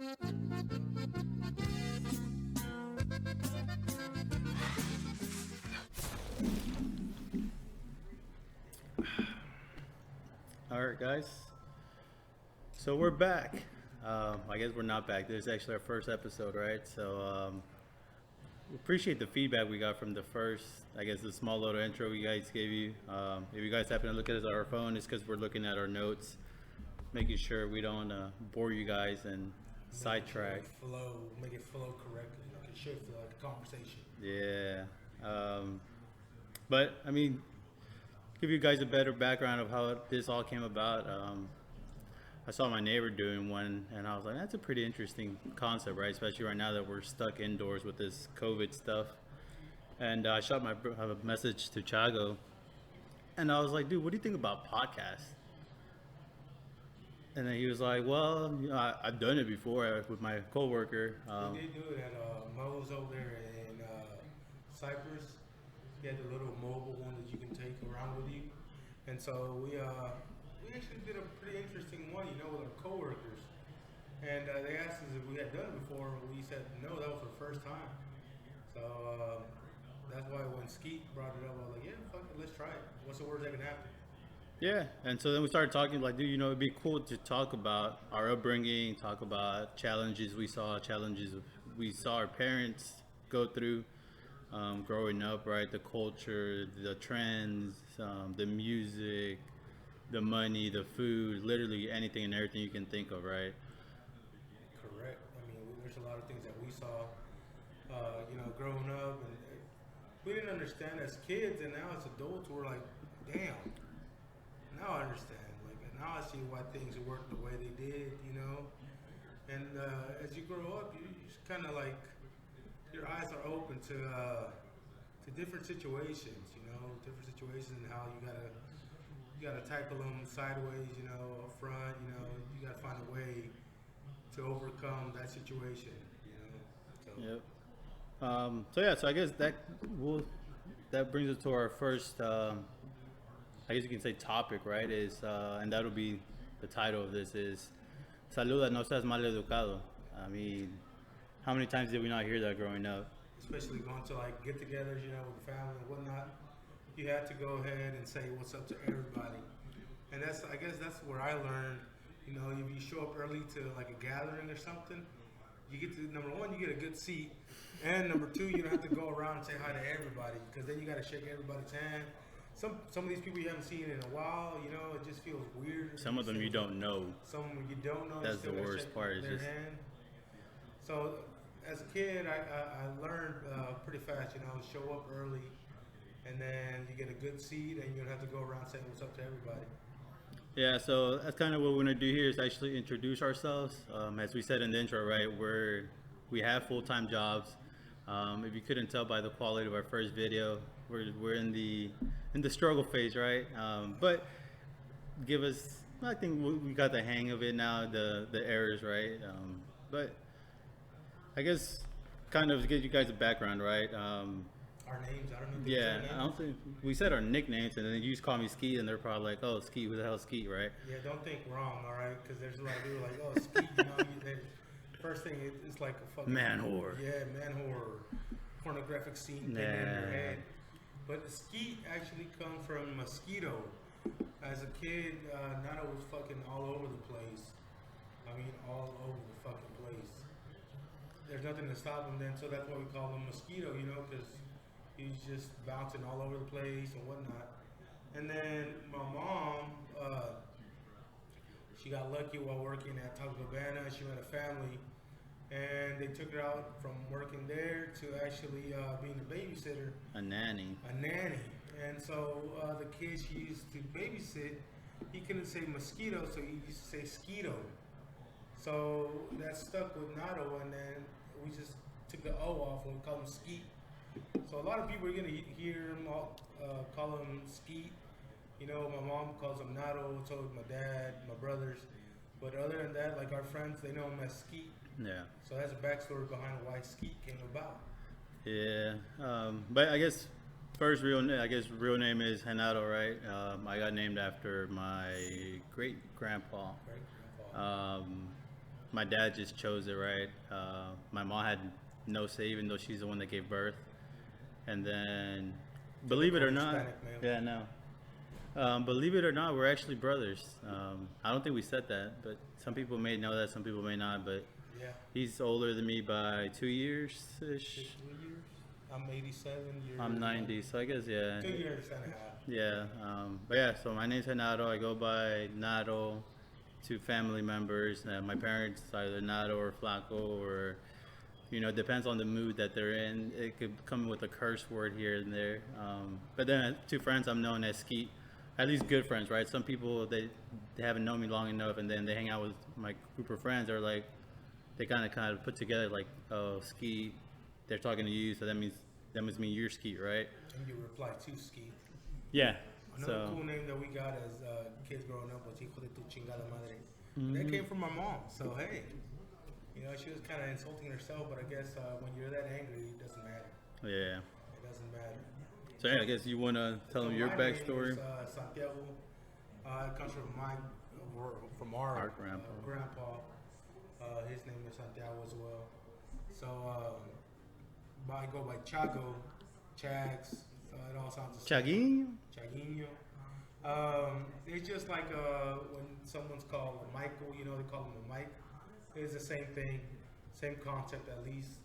All right, guys. So we're back. I guess we're not back. This is actually our first episode, right? So we appreciate the feedback we got from the first, I guess, the small little intro we guys gave you. If you guys happen to look at us on our phone, it's because we're looking at our notes, making sure we don't bore you guys and sidetrack. Make it flow correctly. Like it should feel like a conversation. Yeah. But I mean, give you guys a better background of how this all came about. I saw my neighbor doing one, and I was like, that's a pretty interesting concept, right? Especially right now that we're stuck indoors with this COVID stuff. And I shot a message to Chago, and I was like, dude, what do you think about podcasts? And then he was like, well, you know, I've done it before with my coworker. They did do it at Mo's over there in Cyprus. He had the little mobile one that you can take around with you. And so we actually did a pretty interesting one, with our coworkers. And they asked us if we had done it before. We said no, that was our first time. So that's why when Skeet brought it up, I was like, yeah, fuck it, let's try it. What's the worst that can happen? Yeah, and so then we started talking like, dude, it'd be cool to talk about our upbringing, talk about challenges we saw our parents go through growing up, right? The culture, the trends, the music, the money, the food, literally anything and everything you can think of, right? Correct. I mean, there's a lot of things that we saw, growing up, and we didn't understand as kids, and now as adults, we're like, damn. Now I understand. Like now I see why things worked the way they did, And as you grow up, you just kind of like your eyes are open to different situations, different situations and how you gotta tackle them sideways, up front, you gotta find a way to overcome that situation, So. Yep. So I guess that brings us to our first. I guess you can say topic, right? And that'll be the title of this is Saluda, no seas maleducado. I mean, how many times did we not hear that growing up? Especially going to like get-togethers, with the family and whatnot. You had to go ahead and say what's up to everybody, and I guess that's where I learned. If you show up early to like a gathering or something, you get to number one, you get a good seat, and number two, you don't have to go around and say hi to everybody because then you got to shake everybody's hand. Some of these people you haven't seen in a while, it just feels weird. Some of them you don't know. Some of them you don't know. That's the worst part. Their hand. So as a kid, I learned pretty fast, show up early, and then you get a good seat, and you don't have to go around saying what's up to everybody. Yeah, so that's kind of what we're gonna do here is actually introduce ourselves. As we said in the intro, right? We have full-time jobs. If you couldn't tell by the quality of our first video, we're in the struggle phase, right? But I think we got the hang of it now, the errors, right? But I guess kind of to give you guys a background, right? Our names, I don't know. Yeah, I don't think we said our nicknames, and then you just call me Skeet, and they're probably like, "Oh, Skeet, who the hell Skeet?" Right? Yeah, don't think wrong, all right? Because there's a lot of people like, "Oh, Skeet," first thing it's like a fucking man whore. Yeah, man whore, pornographic scene thing in your head. But Skeet actually comes from mosquito. As a kid, Nana was fucking all over the place. I mean, all over the fucking place. There's nothing to stop him then, so that's why we call him mosquito, because he's just bouncing all over the place and whatnot. And then my mom, she got lucky while working at Taco Cabana. She met a family, and they took her out from working there to actually being a babysitter. A nanny. And so the kid she used to babysit, he couldn't say mosquito, so he used to say Skeeto. So that stuck with Nato, and then we just took the O off and we call him Skeet. So a lot of people are going to hear him call him Skeet. My mom calls him Nato, so does my dad, my brothers. But other than that, like our friends, they know him as Skeet. Yeah. So that's a backstory behind why Skeet came about. Yeah. But I guess real name is Renato, right? I got named after my great grandpa. my dad just chose it, right? My mom had no say, even though she's the one that gave birth. And then, believe it or not, Hispanic male. yeah, no. Believe it or not, we're actually brothers. I don't think we said that, but some people may know that, some people may not. But Yeah. he's older than me by 2 years ish. 3 years. I'm 87. You're I'm 90, so I guess, yeah. 2 years and a half. Yeah, but yeah, so my name's Renato. I go by Nato to family members. My parents, either Nato or Flaco, or, depends on the mood that they're in. It could come with a curse word here and there. But then to friends, I'm known as Skeet. At least good friends, right? Some people, they haven't known me long enough, and then they hang out with my group of friends. They're like, they kind of put together like, oh, Skeet, they're talking to you, so that must mean you're Skeet, right? And you reply to Skeet. Yeah. Another cool name that we got as kids growing up was Hijo de tu chingada madre. That came from my mom. So, hey, she was kind of insulting herself, but I guess when you're that angry, it doesn't matter. Yeah. It doesn't matter. So, yeah, I guess you want to tell them your my backstory. Name is, Santiago. It comes from our grandpa. His name is Santiago as well. So, I go by Chago, Chags. It all sounds the same. Chaguinho? Chaguinho. It's just like when someone's called a Michael, they call him a Mike. It's the same thing, same concept at least.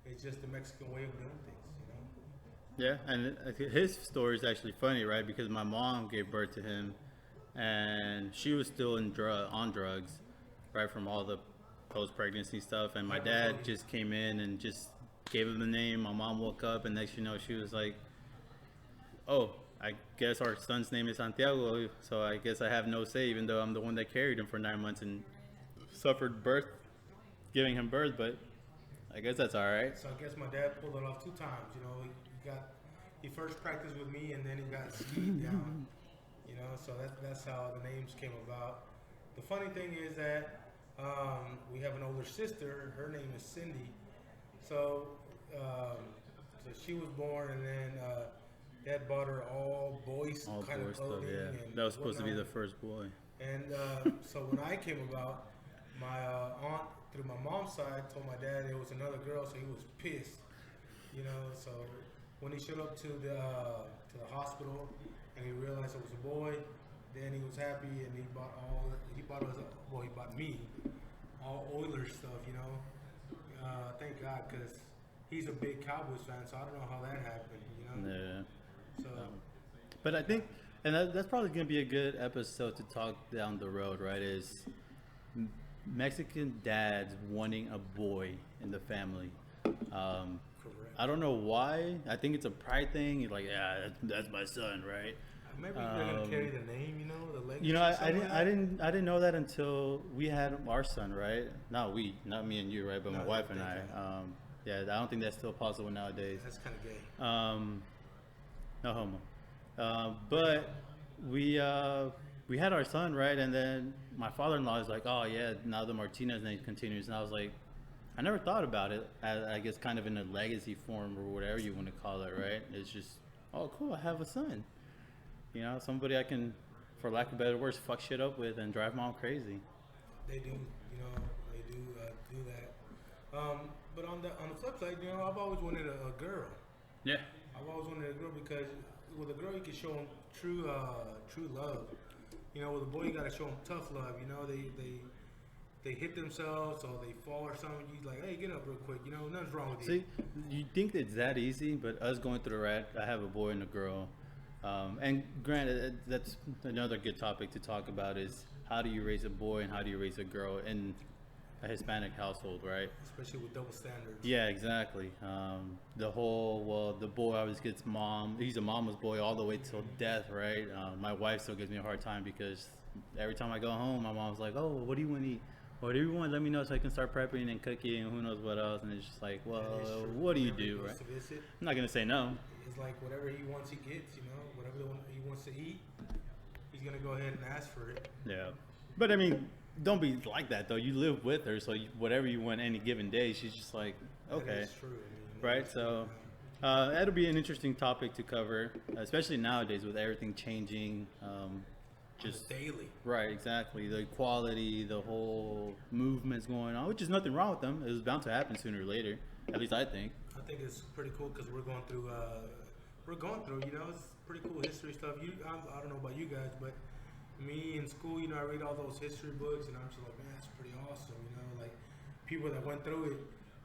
It's just the Mexican way of doing things, Yeah, and his story is actually funny, right? Because my mom gave birth to him, and she was still on drugs, right, from all the post-pregnancy stuff. And my dad just came in and just gave him the name. My mom woke up, and next you know, she was like, oh, I guess our son's name is Santiago, so I guess I have no say, even though I'm the one that carried him for 9 months and suffered giving him birth, but I guess that's all right. So I guess my dad pulled it off 2 times, he first practiced with me, and then he got skied down, so that's how the names came about. The funny thing is that we have an older sister, her name is Cindy, so she was born, and then Dad bought her all boys kind of clothing. Yeah. And that was supposed to be the whatnot. first boy. And so when I came about, my aunt, through my mom's side, told my dad it was another girl, so he was pissed. So when he showed up to the hospital and he realized it was a boy, then he was happy, and he bought me all Oilers stuff. Thank God, because he's a big Cowboys fan, so I don't know how that happened. Yeah. So, but I think, and that's probably going to be a good episode to talk down the road, right? Is Mexican dads wanting a boy in the family. correct. I don't know why. I think it's a pride thing. You're like, yeah, that's my son, right? Maybe they're gonna carry the name, the legacy. I didn't know that until we had our son, right? Not me and you, right? But my wife and I. Yeah, I don't think that's still possible nowadays. That's kind of gay. No homo. But we had our son, right? And then my father-in-law is like, oh yeah, now the Martinez name continues. And I was like, I never thought about it, I guess kind of in a legacy form or whatever you want to call it, right? It's just, oh cool, I have a son. Somebody I can, for lack of better words, fuck shit up with and drive mom crazy. They do, do that. But on the flip side, I've always wanted a girl. Yeah. I've always wanted a girl because with a girl you can show them true love. With a boy you gotta show them tough love. They hit themselves or they fall or something. You like, hey, get up real quick. Nothing's wrong with you. See, you think it's that easy, but us going through the rat, I have a boy and a girl. And granted, that's another good topic to talk about is how do you raise a boy and how do you raise a girl in a Hispanic household, right? Especially with double standards. Yeah, exactly. The boy always gets he's a mama's boy all the way till death, right? My wife still gives me a hard time because every time I go home, my mom's like, oh, what do you want to eat? Whatever you want, let me know so I can start prepping and cooking and who knows what else. And it's just like, well, what do you do, right? I'm not going to say no. It's like whatever he wants, he gets, whatever he wants to eat, he's going to go ahead and ask for it. Yeah. But I mean, don't be like that though. You live with her, so whatever you want any given day, she's just like, okay. That is true. Right? So that'll be an interesting topic to cover, especially nowadays with everything changing. just daily. Right, exactly. The equality, the whole movement's going on, which is nothing wrong with them. It was bound to happen sooner or later. At least I think. I think it's pretty cool because we're going through, it's pretty cool history stuff. I don't know about you guys, but me in school, I read all those history books, and I'm just like, man, that's pretty awesome, like people that went through it.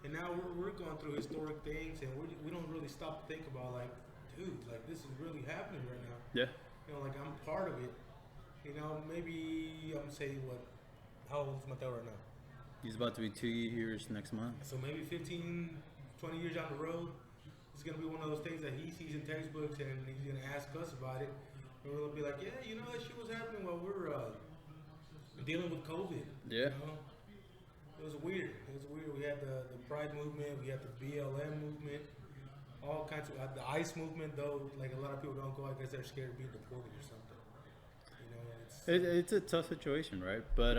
And now we're going through historic things, and we don't really stop to think about, like, dude, like, this is really happening right now. Yeah. Like, I'm part of it. Maybe I'm saying how old is Mateo right now? He's about to be 2 years next month. So maybe 15, 20 years down the road, it's going to be one of those things that he sees in textbooks, and he's going to ask us about it. And we'll be like, yeah, that shit was happening while we were dealing with COVID. Yeah. It was weird. We had the Pride movement, we had the BLM movement, all kinds of the ICE movement. Though, like a lot of people don't go. I guess they're scared of being deported or something. It's a tough situation, right? But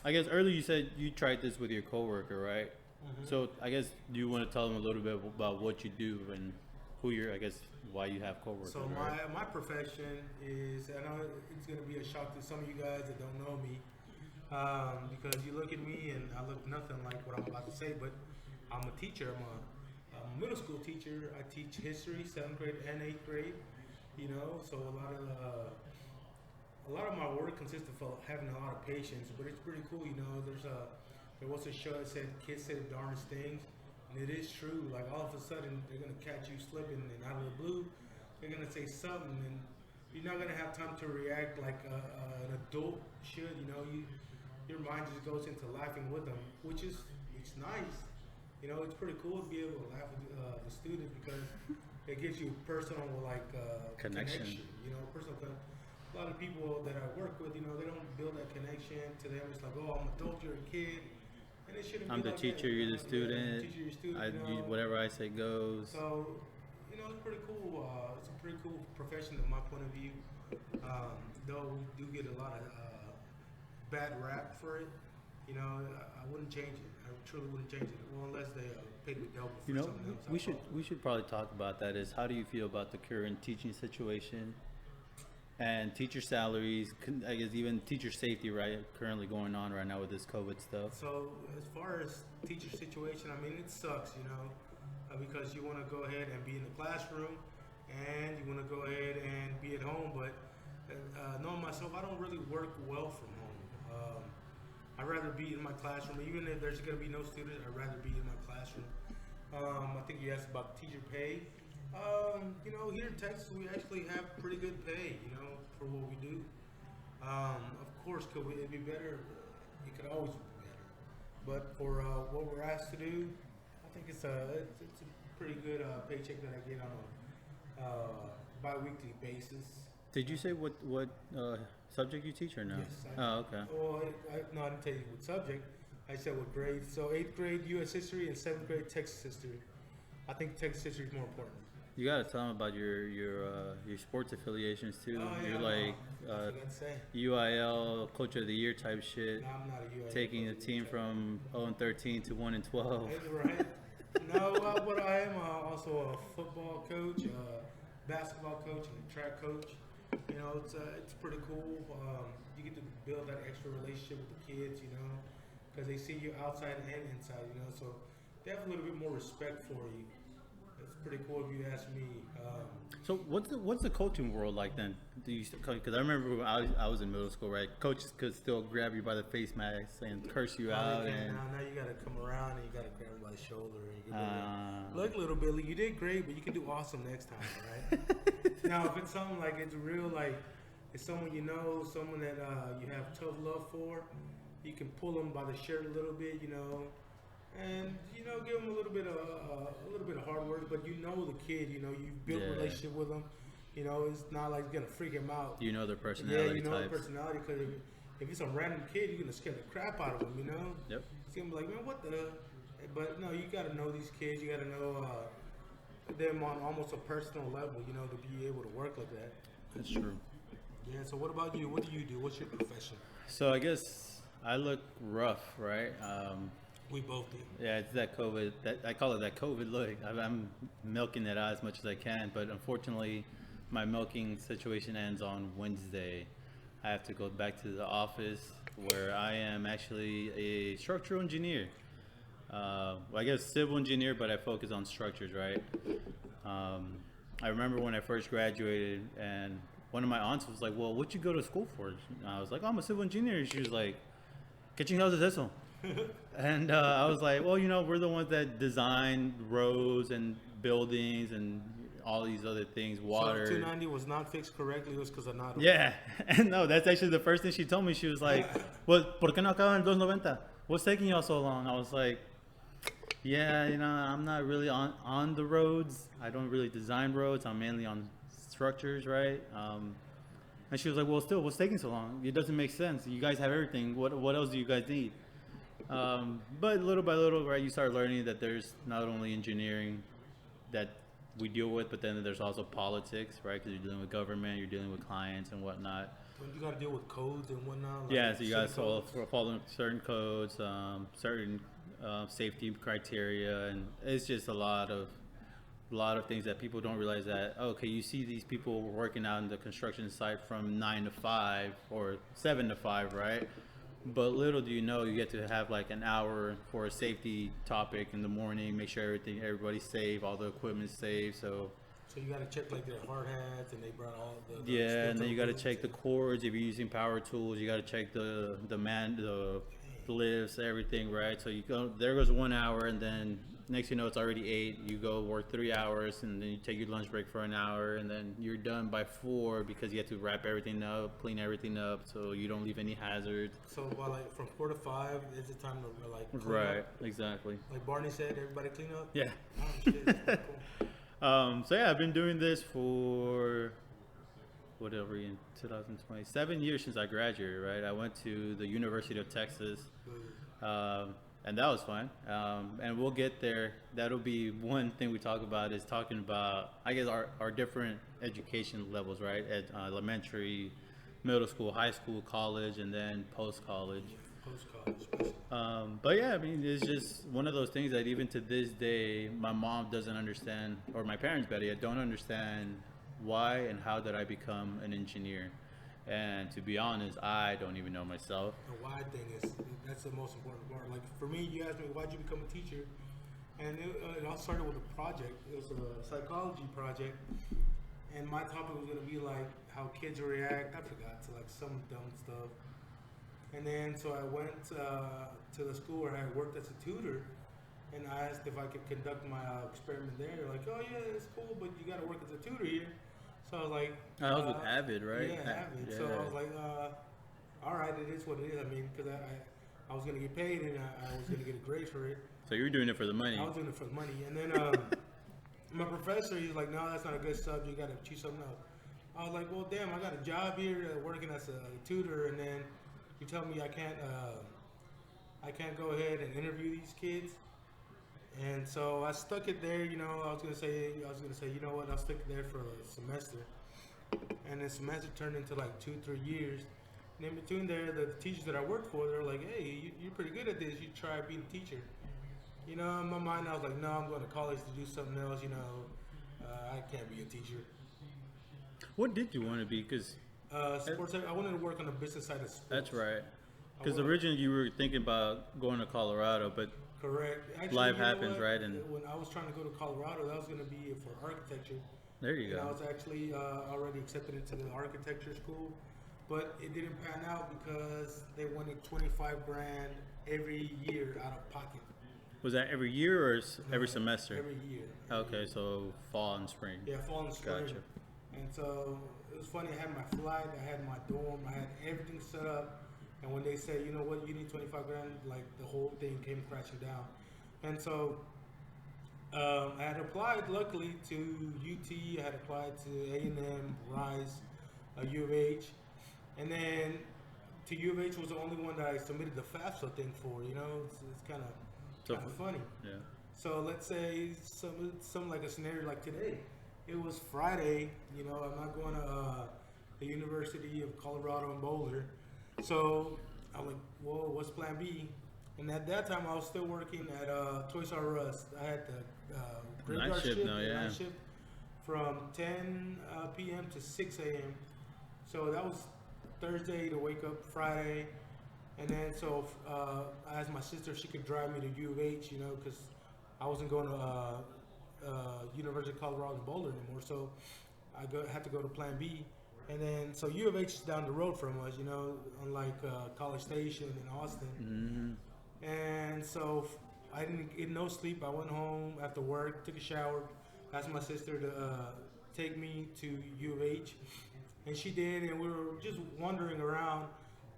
I guess earlier you said you tried this with your coworker, right? Mm-hmm. So I guess you want to tell them a little bit about what you do and why you have coworkers. So my profession is, I know it's going to be a shock to some of you guys that don't know me. Because you look at me and I look nothing like what I'm about to say, but I'm a teacher. I'm a middle school teacher. I teach history, 7th grade and 8th grade. So a lot of my work consists of having a lot of patience, but it's pretty cool. There was a show that said kids say the darndest things, and it is true. Like all of a sudden they're gonna catch you slipping, and out of the blue they're gonna say something, and you're not gonna have time to react like an adult should. Your mind just goes into laughing with them, which is nice. It's pretty cool to be able to laugh with the students because it gives you personal connection. Personal. A lot of people that I work with, they don't build that connection. To them, it's like, oh, I'm an adult, you're a kid, and it shouldn't. I'm be the like teacher, that. you're the student. Teacher, you're student. Whatever I say goes. So, it's pretty cool. It's a pretty cool profession, in my point of view. Though we do get a lot of bad rap for it, I wouldn't change it. I truly wouldn't change it. Well, unless they paid me double for something else. We should probably talk about that. Is how do you feel about the current teaching situation and teacher salaries? I guess even teacher safety, right? Currently going on right now with this COVID stuff. So as far as teacher situation, I mean, it sucks, because you want to go ahead and be in the classroom, and you want to go ahead and be at home, but knowing myself, I don't really work well from home. I'd rather be in my classroom, even if there's going to be no students. I'd rather be in my classroom. I think you asked about teacher pay. Here in Texas, we actually have pretty good pay, for what we do. Of course, it'd be better? It could always be better. But for what we're asked to do, I think it's a pretty good paycheck that I get on a bi-weekly basis. Did you say what subject you teach or no? Yes. Okay. Well, I didn't tell you what subject. I said what grade. So 8th grade U.S. history and 7th grade Texas history. I think Texas history is more important. You gotta tell them about your sports affiliations too. Oh, yeah, You're like UIL Coach of the Year type shit. No, I'm not a UIL. Taking the team from 0-13 to 1-12. Right. No, but I am also a football coach, basketball coach, and a track coach. It's pretty cool. You get to build that extra relationship with the kids, because they see you outside and inside, so they have a little bit more respect for you. It's pretty cool if you ask me. So what's the coaching world like then? Because I remember when I was in middle school, right? Coaches could still grab you by the face mask and curse you out. And now you got to come around and you got to grab them by the shoulder. And you look, little Billy, you did great, but you can do awesome next time, right? Now, if it's something like it's real, like it's someone someone that you have tough love for, you can pull them by the shirt a little bit, and give them a little bit of hard work. But the kid, you've built a relationship with them. It's not like it's gonna freak him out. Their personality. Yeah, their personality. Because if it's a random kid, you're gonna scare the crap out of him. Yep. It's gonna be like, man, what the? But no, you gotta know these kids. You gotta know them on almost a personal level. To be able to work like that. That's true. Yeah. So what about you? What do you do? What's your profession? So I guess I look rough, right? We both do. Yeah, it's that COVID. I call it that COVID look. I'm milking it out as much as I can, but unfortunately, my milking situation ends on Wednesday. I have to go back to the office where I am actually a structural engineer. Well, I guess civil engineer, but I focus on structures, right? I remember when I first graduated, and one of my aunts was like, "Well, what you go to school for?" And I was like, "Oh, I'm a civil engineer." She was like, "¿Qué chingados es eso?" And I was like, "Well, we're the ones that design roads and buildings and all these other things, water." So 290 was not fixed correctly. It was because of not. Yeah, and no, that's actually the first thing she told me. She was like, "Well, ¿por qué no acaban en 290? What's taking y'all so long?" I was like, "Yeah, I'm not really on the roads. I don't really design roads. I'm mainly on structures, right?" And she was like, "Well, still, what's taking so long? It doesn't make sense. You guys have everything. What else do you guys need?" But little by little, right, you start learning that there's not only engineering that we deal with, but then there's also politics, right? Because you're dealing with government, you're dealing with clients and whatnot. You got to deal with codes and whatnot. Yeah, so you got to follow certain codes, certain safety criteria, and it's just a lot of things that people don't realize that. Okay, you see these people working out in the construction site from 9 to 5 or 7 to 5, right? But little do you know, you get to have like an hour for a safety topic in the morning, make sure everybody's safe, all the equipment's safe. So you got to check like their hard hats, and they brought all the yeah, and then you got to check the cords if you're using power tools. You got to check the lifts, everything, right? So you go, there goes 1 hour, and then next you know it's already 8. You go work 3 hours, and then you take your lunch break for an hour, and then you're done by 4 because you have to wrap everything up, clean everything up, so you don't leave any hazards. So while like from 4 to 5 is the time to like clean right, up. Exactly. Like Barney said, everybody clean up. Yeah. Oh, shit, that's cool. So yeah, I've been doing this for whatever in 2020, 7 years since I graduated. Right, I went to the University of Texas. And that was fun. And we'll get there. That'll be one thing we talk about, is talking about, I guess, our different education levels, right? At elementary, middle school, high school, college, and then post-college. But yeah, I mean, it's just one of those things that even to this day, my mom doesn't understand, or my parents, better yet, don't understand why and how did I become an engineer. And to be honest, I don't even know myself. The why thing that's the most important part. Like for me, you asked me why'd you become a teacher, and it all started with a project. It was a psychology project, and my topic was gonna be like how kids react. I forgot, to like some dumb stuff. And then so I went to the school where I worked as a tutor, and I asked if I could conduct my experiment there. They're like, "Oh yeah, it's cool, but you got to work as a tutor here." So I was like, I was with Avid, right? Yeah, Avid. Yeah. So I was like, all right, it is what it is. I mean, because I was going to get paid, and I was going to get a grade for it. So you were doing it for the money. I was doing it for the money. And then my professor, he's like, "No, that's not a good subject. You got to choose something else." I was like, "Well, damn, I got a job here working as a tutor, and then you tell me I can't go ahead and interview these kids." And so I stuck it there, I was gonna say, you know what, I'll stick it there for a semester. And the semester turned into like 2-3 years. And in between there, the teachers that I worked for, they're like, "Hey, you're pretty good at this. You try being a teacher." In my mind, I was like, "No, I'm going to college to do something else. I can't be a teacher." What did you want to be? Because sports. I wanted to work on the business side of sports. that's right. Because originally you were thinking about going to Colorado, but correct. Actually, life happens, right? And when I was trying to go to Colorado, that was going to be for architecture. there you And I go. was actually already accepted into the architecture school, but it didn't pan out because they wanted $25,000 every year out of pocket. Was that every year or every semester? Every year. Okay, so fall and spring. Yeah, fall and spring. Gotcha. And so it was funny. I had my flight, I had my dorm, I had everything set up. And when they said, "You know what, you need $25,000," like the whole thing came crashing down. And so I had applied, luckily, to UT. I had applied to A&M, Rice, U of H, and then to U of H was the only one that I submitted the FAFSA thing for. It's kind of funny. Yeah. So let's say some like a scenario like today. It was Friday. I'm not going to the University of Colorado in Boulder. So I'm like, "Whoa, what's plan B?" And at that time, I was still working at Toys R Us. I had the graveyard shift, night shift from 10 p.m. to 6 a.m. So that was Thursday to wake up Friday, and then so I asked my sister if she could drive me to U of H, you know, because I wasn't going to University of Colorado in Boulder anymore, so had to go to Plan B. And then so U of H is down the road from us, you know, unlike College Station in Austin. And so I didn't get no sleep. I went home after work, took a shower, asked my sister to take me to U of H, and she did. And we were just wandering around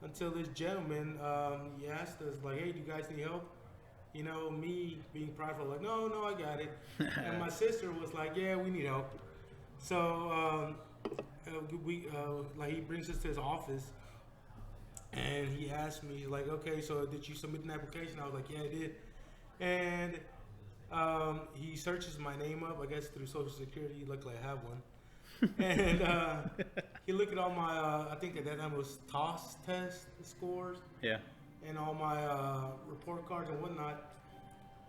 until this gentleman he asked us, like, "Hey, do you guys need help?" You know, me being prideful, like, "No, I got it." And my sister was like, "Yeah, we need help." So like, he brings us to his office, and he asked me, like, "Okay, so did you submit an application?" I was like, "Yeah, I did." And he searches my name up, I guess through Social Security. Luckily, I have one. And he looked at all my, I think at that time it was TOS test scores. Yeah. And all my report cards and whatnot.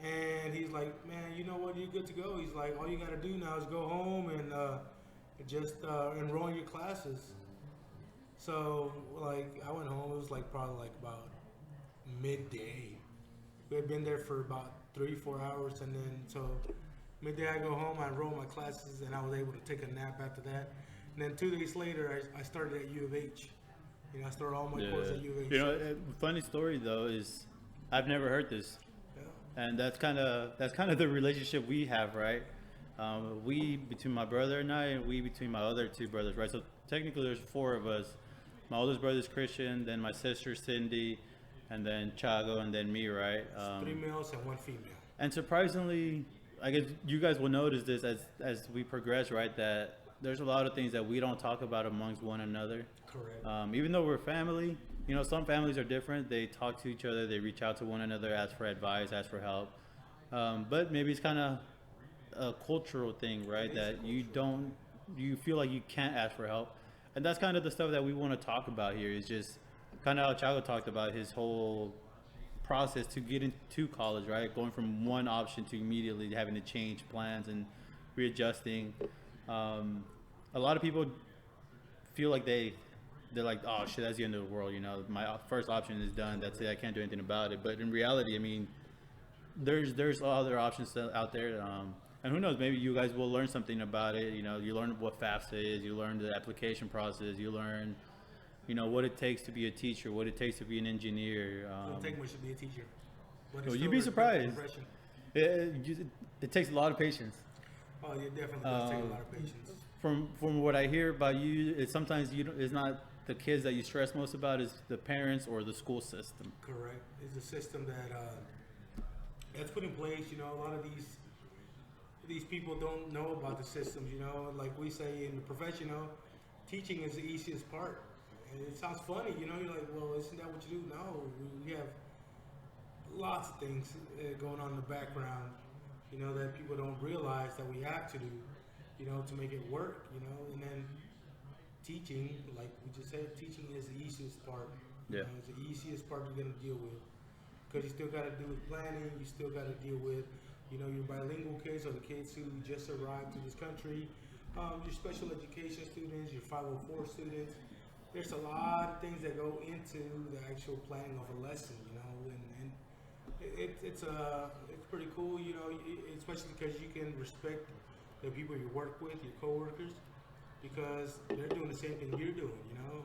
And he's like, "Man, you know what? You're good to go." He's like, "All you got to do now is go home and just enroll in your classes." So, like, I went home. It was like probably like about midday. We had been there for about 3-4 hours, and then so midday I go home, I enroll my classes, and I was able to take a nap after that. And then 2 days later, I started at U of H. You know, I started all my courses at U of H. You know, funny story though is I've never heard this, and that's kind of the relationship we have, right? We between my brother and I, and we between my other two brothers, right? So technically, there's 4 of us. My oldest brother's Christian, then my sister Cindy, and then Chago, and then me, right? 3 males and 1 female. And surprisingly, I guess you guys will notice this as we progress, right? That there's a lot of things that we don't talk about amongst one another. Correct. Even though we're family, you know, some families are different. They talk to each other, they reach out to one another, ask for advice, ask for help. But maybe it's kind of a cultural thing, right? That you feel like you can't ask for help. And that's kind of the stuff that we want to talk about here, is just kind of how Chago talked about his whole process to get into college, right? Going from one option to immediately having to change plans and readjusting. A lot of people feel like they're like, "Oh shit, that's the end of the world," you know, my first option is done, that's it, I can't do anything about it. But in reality, I mean, there's other options out there, and who knows, maybe you guys will learn something about it. You know, you learn what FAFSA is, you learn the application process, you learn, you know, what it takes to be a teacher, what it takes to be an engineer. It don't take much to be a teacher. But Well, you'd be surprised. It takes a lot of patience. Oh, it definitely does take a lot of patience. From what I hear about you, it's sometimes it's not the kids that you stress most about, is the parents or the school system. Correct. It's a system that's put in place. You know, a lot of these people don't know about the systems. You know, like we say in the profession, you know, teaching is the easiest part. And it sounds funny, you know. You're like, "Well, isn't that what you do?" No, we have lots of things going on in the background, you know, that people don't realize that we have to do, you know, to make it work, you know. And then teaching, like we just said, teaching is the easiest part. You know, it's the easiest part you're gonna deal with, because you still got to do with planning. You still got to deal with, you know, your bilingual kids or the kids who just arrived to this country, your special education students, your 504 students. There's a lot of things that go into the actual planning of a lesson, you know, and it's pretty cool, you know, especially because you can respect the people you work with, your coworkers, because they're doing the same thing you're doing, you know,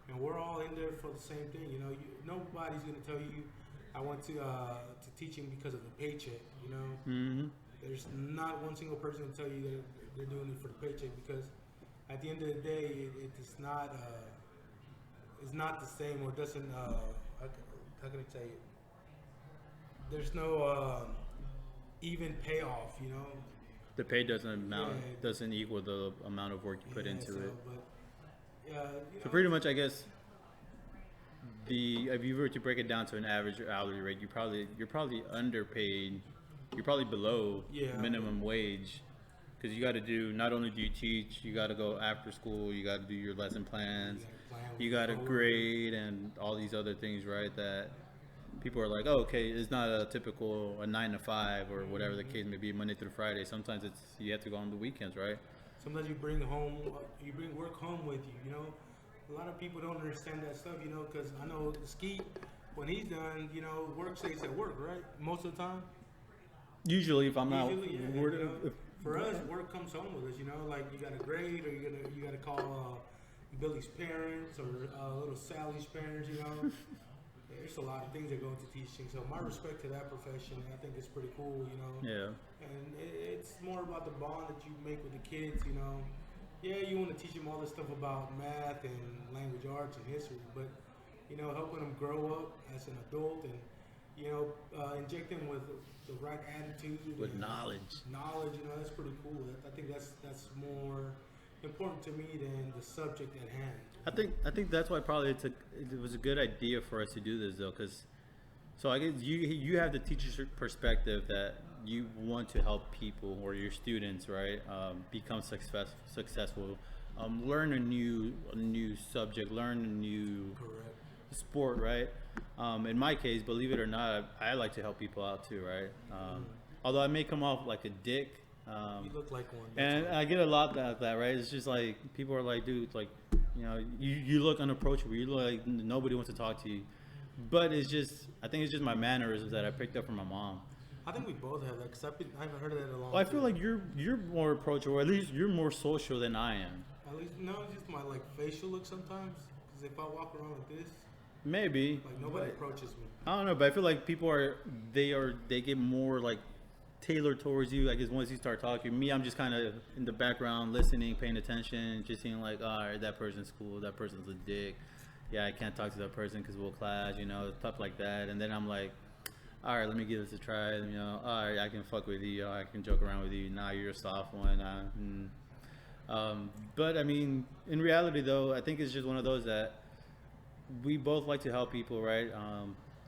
and we're all in there for the same thing, you know. Nobody's gonna tell you, "I went to teaching because of the paycheck," you know. Mm-hmm. There's not one single person to tell you that they're doing it for the paycheck, because at the end of the day, it's not. It's not the same, or doesn't. How can I tell you? There's no even payoff, you know. The pay doesn't equal the amount of work you put into it. But, so pretty much, I guess, if you were to break it down to an average hourly rate, you're probably underpaid. You're probably below minimum wage, because you got to do, not only do you teach, you got to go after school, you got to do your lesson plans, you got to grade, and all these other things, right? That people are like, "Oh, okay, it's not a typical 9 to 5 or whatever the case may be, Monday through Friday." Sometimes you have to go on the weekends, right? Sometimes you bring work home with you. You know, A lot of people don't understand that stuff, you know, because I know Skeet, when he's done, you know, work stays at work, right? Most of the time. Usually, if I'm not, Usually, yeah. word- You know, if- for us, work comes home with us. You know, like you got a grade, or you gotta call Billy's parents or little Sally's parents. You know, there's a lot of things that go into teaching. So my respect to that profession, I think it's pretty cool. You know, yeah. and it's more about the bond that you make with the kids. You know, yeah, you want to teach them all this stuff about math and language arts and history, but you know, helping them grow up as an adult and you know, inject them with the right attitude With and knowledge. Knowledge, you know, that's pretty cool. I think that's more important to me than the subject at hand. I think that's why probably it was a good idea for us to do this though, because so I guess you have the teacher's perspective that you want to help people or your students, right, become successful, learn a new subject, learn a new Correct. sport, right? In my case, believe it or not, I like to help people out too, right? Although I may come off like a dick. You look like one. And I get a lot of that, right? It's just like people are like, dude, like, you know, you look unapproachable. You look like nobody wants to talk to you. But it's just, I think it's just my mannerisms that I picked up from my mom. I think we both have that because I haven't heard of that in a long Well, I time. feel like you're more approachable, or at least you're more social than I am. At least, no, it's just my like facial look sometimes. Because if I walk around like this, Maybe. like nobody but- approaches me. I don't know, but I feel like people they get more like tailored towards you. I guess once you start talking, me, I'm just kind of in the background, listening, paying attention, just seeing like, all right, that person's cool, that person's a dick. Yeah, I can't talk to that person because we'll clash, you know, stuff like that. And then I'm like, all right, let me give this a try. You know, all right, I can fuck with you, I can joke around with you. Nah, you're a soft one. But I mean, in reality, though, I think it's just one of those that we both like to help people, right?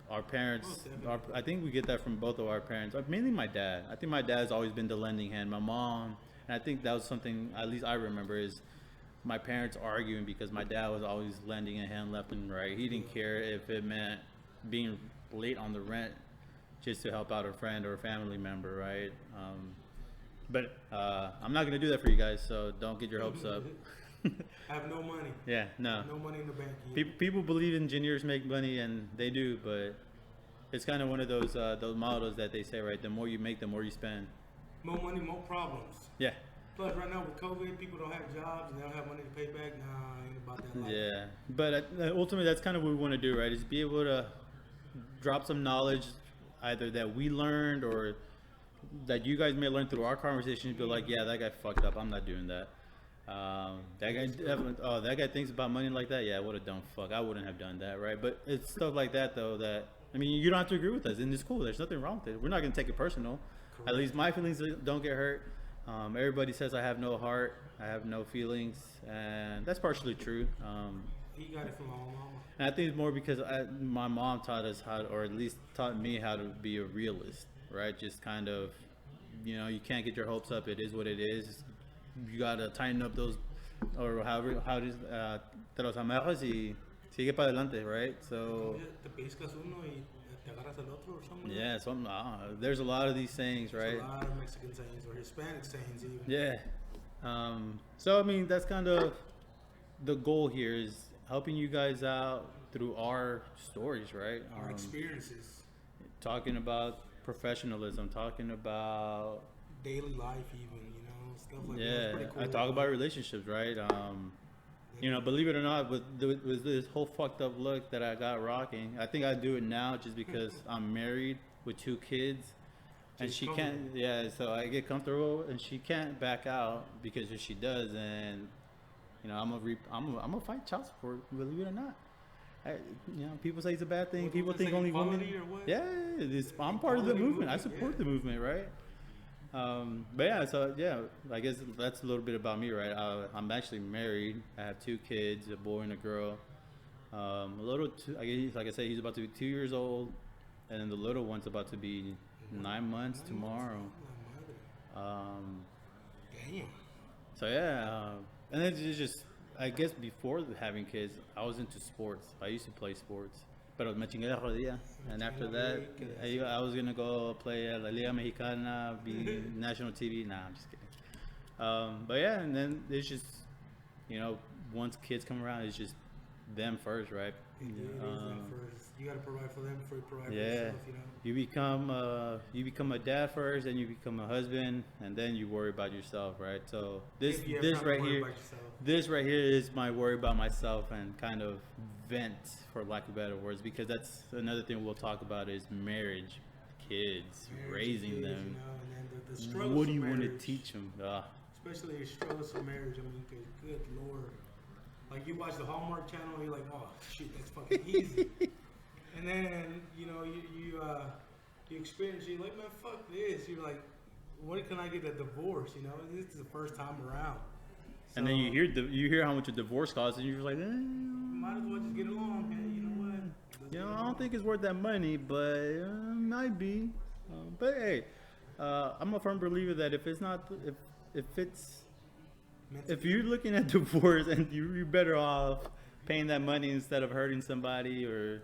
Our parents, Most definitely. I think we get that from both of our parents. Mainly my dad. I think my dad's always been the lending hand. My mom, and I think that was something at least I remember is my parents arguing because my dad was always lending a hand left and right. He didn't care if it meant being late on the rent just to help out a friend or a family member, right? But I'm not gonna do that for you guys, so don't get your hopes up. I have no money. Yeah, no. No money in the bank. Yet. People believe engineers make money, and they do, but it's kind of one of those models that they say, right? The more you make, the more you spend. More money, more problems. Yeah, Plus, right now with COVID, people don't have jobs and they don't have money to pay back. Nah, ain't about that life. yeah. But ultimately, that's kind of what we want to do, right? Is be able to drop some knowledge, either that we learned or that you guys may learn through our conversations. Be like, yeah, that guy fucked up. I'm not doing that. That guy definitely, oh, that guy thinks about money like that. Yeah, what a dumb fuck. I wouldn't have done that, right? But it's stuff like that though that I mean, you don't have to agree with us, and it's cool. There's nothing wrong with it. We're not gonna take it personal. Correct. At least my feelings don't get hurt. Everybody says I have no heart, I have no feelings, and that's partially true. He got it from my own mama. And I think it's more because my mom taught us how, or at least taught me how to be a realist, right? Just kind of, you know, you can't get your hopes up. It is what it is. You gotta tighten up those, or however, how does te los amarras y sigue para adelante, right? So Te pescas uno y te agarras al otro or something. yeah, so there's a lot of these sayings, There's right? a lot of Mexican sayings or Hispanic sayings even. Yeah. So I mean, that's kind of the goal here is helping you guys out through our stories, right? Our experiences, Talking about professionalism, talking about daily life even, you know, stuff like that. yeah. It's pretty cool. I talk about relationships, right? You know, believe it or not, with this whole fucked up look that I got rocking, I think I do it now just because I'm married with 2 kids, and Just she can't. Yeah, so I get comfortable, and she can't back out because if she does, then you know I'm gonna fight child support. Believe it or not. You know, people say it's a bad thing. What- people what think they say, only women. equality or what? Yeah, I'm part of the Equality movement. I movement, support yeah. the movement, right? But yeah, so yeah, I guess that's a little bit about me, right? I'm actually married. I have 2 kids, a boy and a girl. A little, I guess, like I said, he's about to be 2 years old, and then the little one's about to be 9 months tomorrow. Damn. So yeah, and then it's just, I guess before having kids, I was into sports. I used to play sports, pero me chingué la rodilla. And after that, I was gonna go play at La Liga Mexicana, be national TV. Nah, I'm just kidding. But yeah, and then it's just, you know, once kids come around, it's just them first, right? It is them first. You gotta provide for them before you provide for Yeah, yourself. You know. you become a dad first, and you become a husband, and then you worry about yourself, right? So If you have this time to right worry here, about yourself. this right here is my worry about myself and kind of vent, for lack of better words, because that's another thing we'll talk about is marriage, kids, Marriage, raising kids, them. You know, and then the struggles What do you of want to marriage, teach them? especially the struggles of marriage. I mean, good lord. Like you watch the Hallmark Channel, and you're like, oh shit, that's fucking easy. And then you experience, you're like, man, fuck this. You're like, when can I get a divorce? You know, this is the first time around. So, And then you hear how much a divorce costs, and you're like, might as well just get along, man. You know what? Let's you get know, I along. don't think it's worth that money, but might be. But hey, I'm a firm believer that if it's not, if it's, if you're looking at divorce and you're better off paying that money instead of hurting somebody, or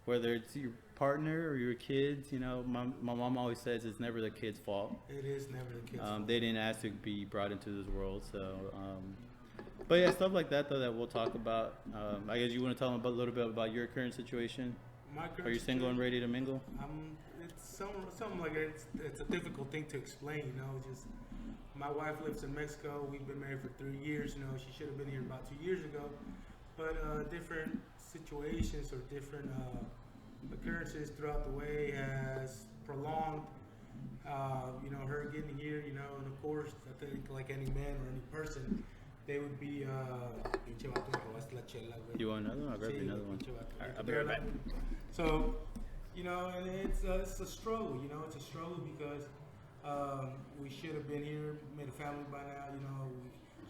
whether it's your partner or your kids, you know, my mom always says it's never the kid's fault. It is never the kid's fault. They didn't ask to be brought into this world, so. But yeah, stuff like that though that we'll talk about. I guess you want to tell them a little bit about your current situation. My current Are you single and ready to mingle? It's something like it's a difficult thing to explain, you know. Just my wife lives in Mexico. We've been married for 3 years. You know, she should have been here about 2 years ago, but different situations or different occurrences throughout the way has prolonged. You know, her getting here. You know, and of course, I think like any man or any person, they would be. You want another one? I'll grab you another one. All right, I'll be right back. So, you know, and it's a struggle. You know, it's a struggle because we should have been here, made a family by now. You know,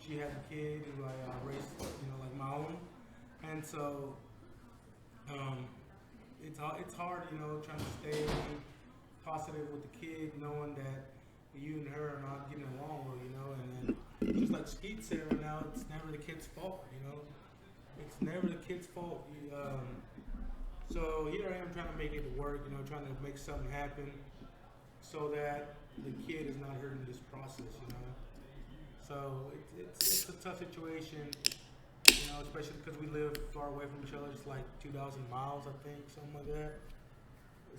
she had a kid who I raised, you know, like my own, and so it's hard, you know, trying to stay positive with the kid, knowing that you and her are not getting along well, you know, and then just like Skeet said right now, it's never the kid's fault, you know. It's never the kid's fault. So here I am trying to make it work, you know, trying to make something happen so that the kid is not hurt in this process, you know. So it's a tough situation, you know, especially because we live far away from each other. It's like 2,000 miles, I think, something like that.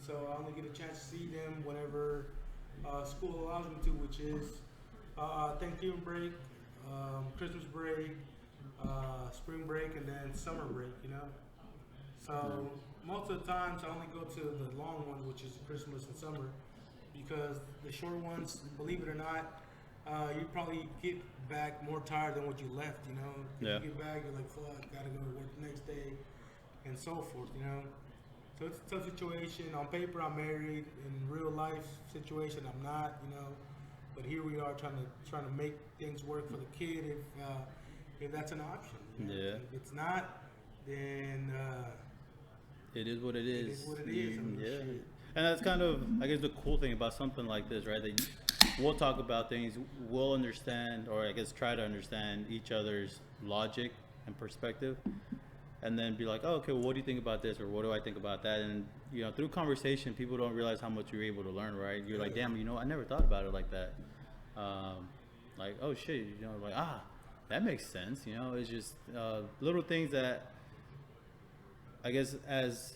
So I only get a chance to see them whenever school allows me to, which is Thanksgiving break, Christmas break, spring break, and then summer break, you know. So most of the times I only go to the long ones, which is Christmas and summer, because the short ones, believe it or not, you probably get back more tired than what you left, you know. Yeah. You get back, you're like, fuck, gotta go to work the next day, and so forth, you know. So it's a tough situation. On paper, I'm married. In real life situation, I'm not, you know. But here we are trying to make things work for the kid if that's an option. You know? Yeah. If it's not, then It is what it is. it is what it is. I mean, Yeah. shit. And that's kind of, I guess, the cool thing about something like this, right? That we'll talk about things, we'll understand, or I guess try to understand each other's logic and perspective, and then be like, oh, okay, well, what do you think about this, or what do I think about that? And you know, through conversation, people don't realize how much you're able to learn, right? You're like, damn, you know, I never thought about it like that. Like, oh shit, you know, like, that makes sense. You know, it's just little things that I guess as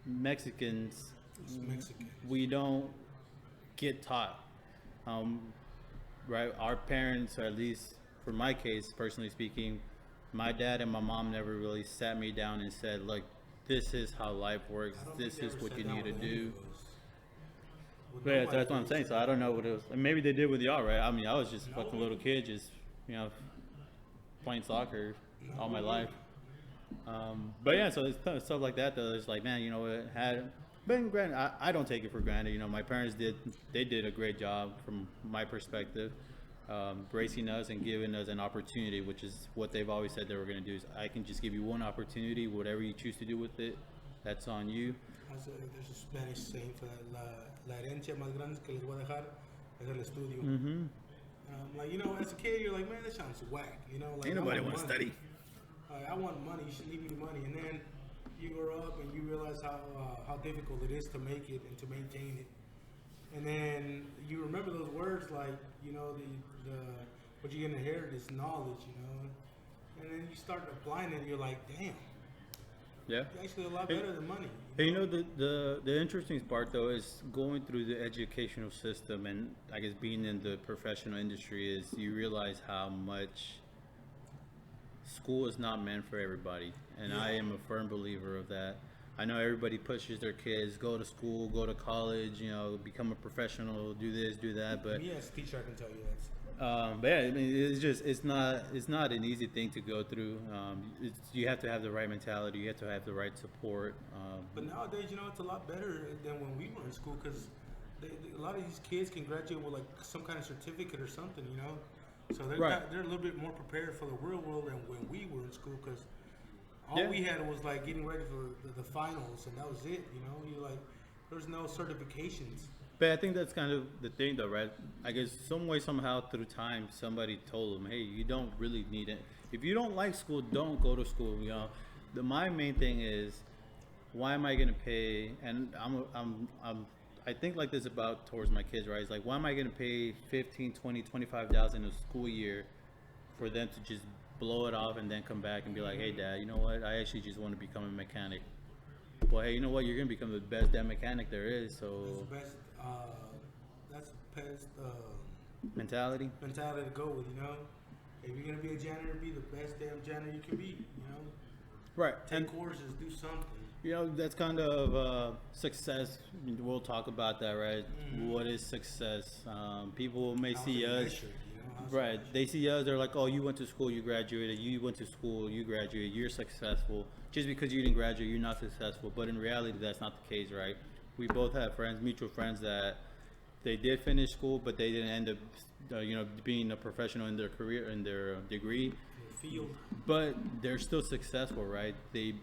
Mexicans, It's Mexican. we don't get taught, right? Our parents, or at least for my case, personally speaking, my dad and my mom never really sat me down and said, look, this is how life works. I don't This think is they what ever you sat need to down with any do. of us. With Yeah, nobody that's what I'm really saying. sat So I don't know what it was. And maybe they did with y'all, right? I mean, I was just a No. fucking little kid, just, you know, playing soccer all my life. But yeah, so it's stuff like that, though. It's like, man, you know, it had been granted. I don't take it for granted. You know, my parents did a great job from my perspective, raising us and giving us an opportunity, which is what they've always said they were going to do. Is I can just give you one opportunity, whatever you choose to do with it, that's on you. There's a Spanish saying for that, la herencia más grande que les voy a dejar es el estudio. Mm-hmm. Like, you know, as a kid, you're like, man, that sounds whack. You know, like, Ain't nobody want to money. study. I want money. You should leave me the money. And then you grow up and you realize how difficult it is to make it and to maintain it. And then you remember those words like, you know, the what you're gonna inherit is knowledge, you know. And then you start applying it. And you're like, damn, Yeah. Actually, a lot Hey, better than money. Hey, the interesting part though is going through the educational system, and I guess being in the professional industry is you realize how much school is not meant for everybody, and I Yeah. am a firm believer of that. I know everybody pushes their kids go to school, go to college, become a professional, do this, do that, but Me as a teacher, I can tell you that. but yeah, I mean, it's not an easy thing to go through. You have to have the right mentality, you have to have the right support. But nowadays, it's a lot better than when we were in school because a lot of these kids can graduate with like some kind of certificate or something. So Right. they're a little bit more prepared for the real world than when we were in school because all Yeah. we had was like getting ready for the finals and that was it. You like there's no certifications. But I think that's kind of the thing, though, right? I guess some way, somehow, through time, somebody told them, "Hey, you don't really need it. If you don't like school, don't go to school." My main thing is, why am I gonna pay? And I think like this about towards my kids, right? It's like, why am I gonna pay 15, 20, 25,000 a school year for them to just blow it off and then come back and be like, "Hey, Dad, you know what? I actually just want to become a mechanic." Well, hey, you know what? You're gonna become the best damn mechanic there is. So That's the best mentality. mentality to go with. If you're gonna be a janitor, be the best damn janitor you can be. Right. Take And courses, do something. that's kind of success. We'll talk about that, right? Mhm. What is success? People may How's see it us, measured, How's it right? measured? They see us. They're like, "Oh, you went to school, you graduated. You went to school, you graduated. You're successful. Just because you didn't graduate, you're not successful." But in reality, that's not the case, right? We both have friends, mutual friends, that they did finish school, but they didn't end up, being a professional in their career, in their degree. The field. But they're still successful, right? They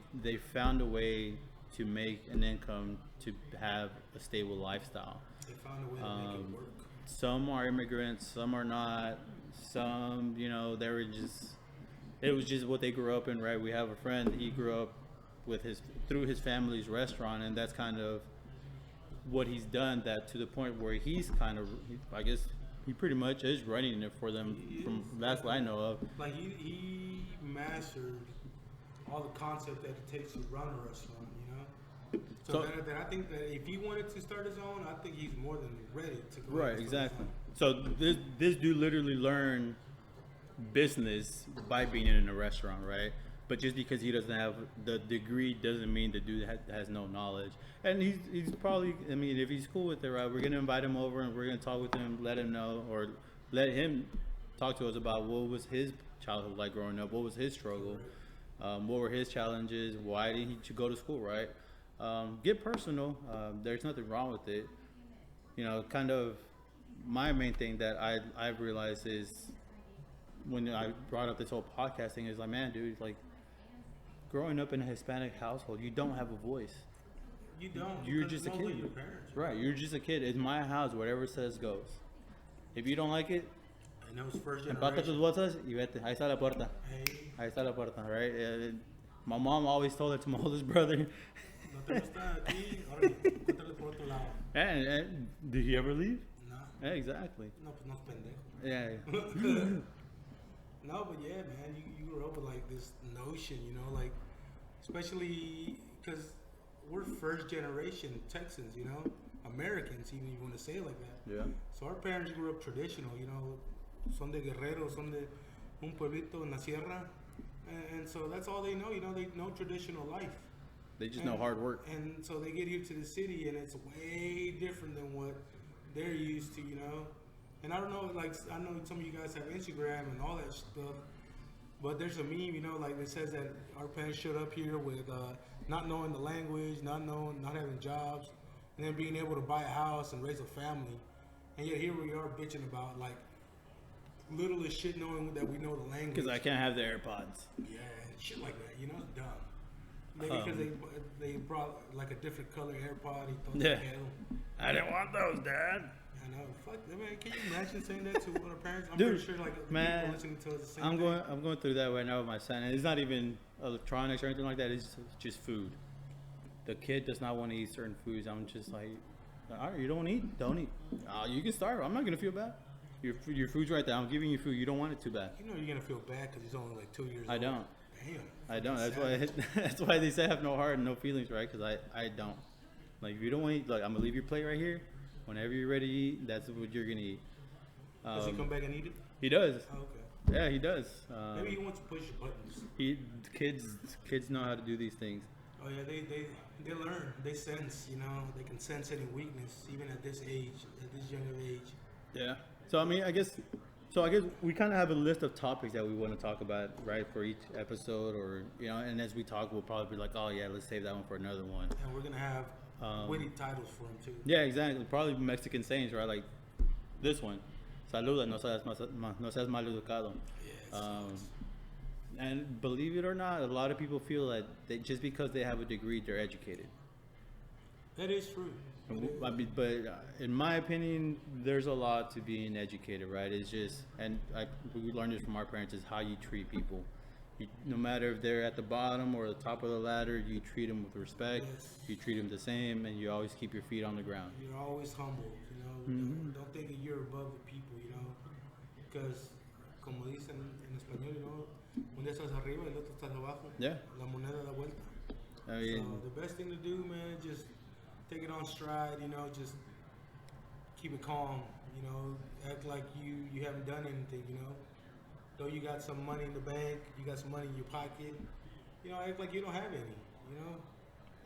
found a way to make an income to have a stable lifestyle. They found a way to make it work. Some are immigrants, some are not. Some, they were just. It was just what they grew up in, right? We have a friend. He grew up through his family's restaurant, and that's kind of what he's done. That to the point where he's kind of, I guess, he pretty much is running it for them. He From is. that's what I know of. Like he mastered all the concept that it takes to run a restaurant. So So- that I think that if he wanted to start his own, I think he's more than ready to go. Right, ahead and start his exactly. own. So this dude literally learned business by being in a restaurant, right? But just because he doesn't have the degree doesn't mean the dude has no knowledge. And he's probably, I mean, if he's cool with it, right, we're gonna invite him over and we're gonna talk with him, let him know, or let him talk to us about what was his childhood like growing up, what was his struggle, what were his challenges, why did he go to school, right? Get personal. There's nothing wrong with it. Kind of my main thing that I've realized is when I brought up this whole podcast thing is like, man, dude, like growing up in a Hispanic household, you don't have a voice. You don't. You're because just a it's mostly kid. Your parents. Right, you're just a kid. It's my house, whatever it says goes. If you don't like it, And that was first empata tus generation. botas y vete. Ahí está la puerta. Hey, Ahí está la puerta, right? My mom always told it to my oldest brother. no te gusta aquí, órale, cuéntale por otro lado. And did he ever leave? No, Yeah, exactly. no, pues no es pendejo. Yeah. No, but yeah, man, you grew up with like this notion, like especially because we're first generation Texans, Americans, even if you want to say it like that. Yeah. So our parents grew up traditional, son de Guerrero, son de un pueblito en la sierra, and so that's all they know, they know traditional life. They just know hard work. And so they get here to the city, and it's way different than what they're used to, And I don't know, like, I know some of you guys have Instagram and all that stuff, but there's a meme, like that says that our parents showed up here with not knowing the language, not having jobs, and then being able to buy a house and raise a family. And yet here we are bitching about like little as shit knowing that we know the language. Because I can't have the AirPods. Yeah, shit like that, it's dumb. Maybe because they brought like a different color AirPod. He thought Yeah. they had 'em. I didn't want those, Dad. I know. Fuck, man. Can you imagine saying that to our parents? I'm Dude, pretty sure like the man, people listening to us the same I'm thing. going through that right now with my son, and it's not even electronics or anything like that. It's just food. The kid does not want to eat certain foods. I'm just like, all right, you don't eat, don't eat. You can starve. I'm not gonna feel bad. Your food's right there. I'm giving you food. You don't want it too bad. You're gonna feel bad because he's only like 2 years old. I don't. Damn. I don't. That's why. That's why they say have no heart and no feelings, right? Because I don't. Like if you don't want to eat, like I'm gonna leave your plate right here. Whenever you're ready to eat, that's what you're gonna eat. Does he come back and eat it? He does. Oh, okay. Yeah, he does. Maybe he wants to push buttons. Kids know how to do these things. Oh yeah, they learn. They sense. You know, they can sense any weakness even at this age, at this younger age. Yeah. So I mean, I guess we kind of have a list of topics that we want to talk about, right, for each episode, or and as we talk, we'll probably be like, oh yeah, let's save that one for another one. And we're gonna have witty titles for him too. Yeah, exactly. Probably Mexican sayings, right? Like this one, Saluda, no seas maleducado. Yes. And believe it or not, a lot of people feel that just because they have a degree, they're educated. That is true. I mean, but in my opinion, there's a lot to being educated, right? It's just, we learned this from our parents, is how you treat people. No matter if they're at the bottom or the top of the ladder, you treat them with respect. Yes. You treat them the same, and you always keep your feet on the ground. You're always humble, Mm-hmm. Don't think that you're above the people, because, como dicen en español, un día estás arriba y el otro estás abajo. Yeah. La moneda da vuelta. I mean, So the best thing to do, man, just take it on stride, just keep it calm, act like you haven't done anything, Though you got some money in the bank, you got some money in your pocket, act like you don't have any,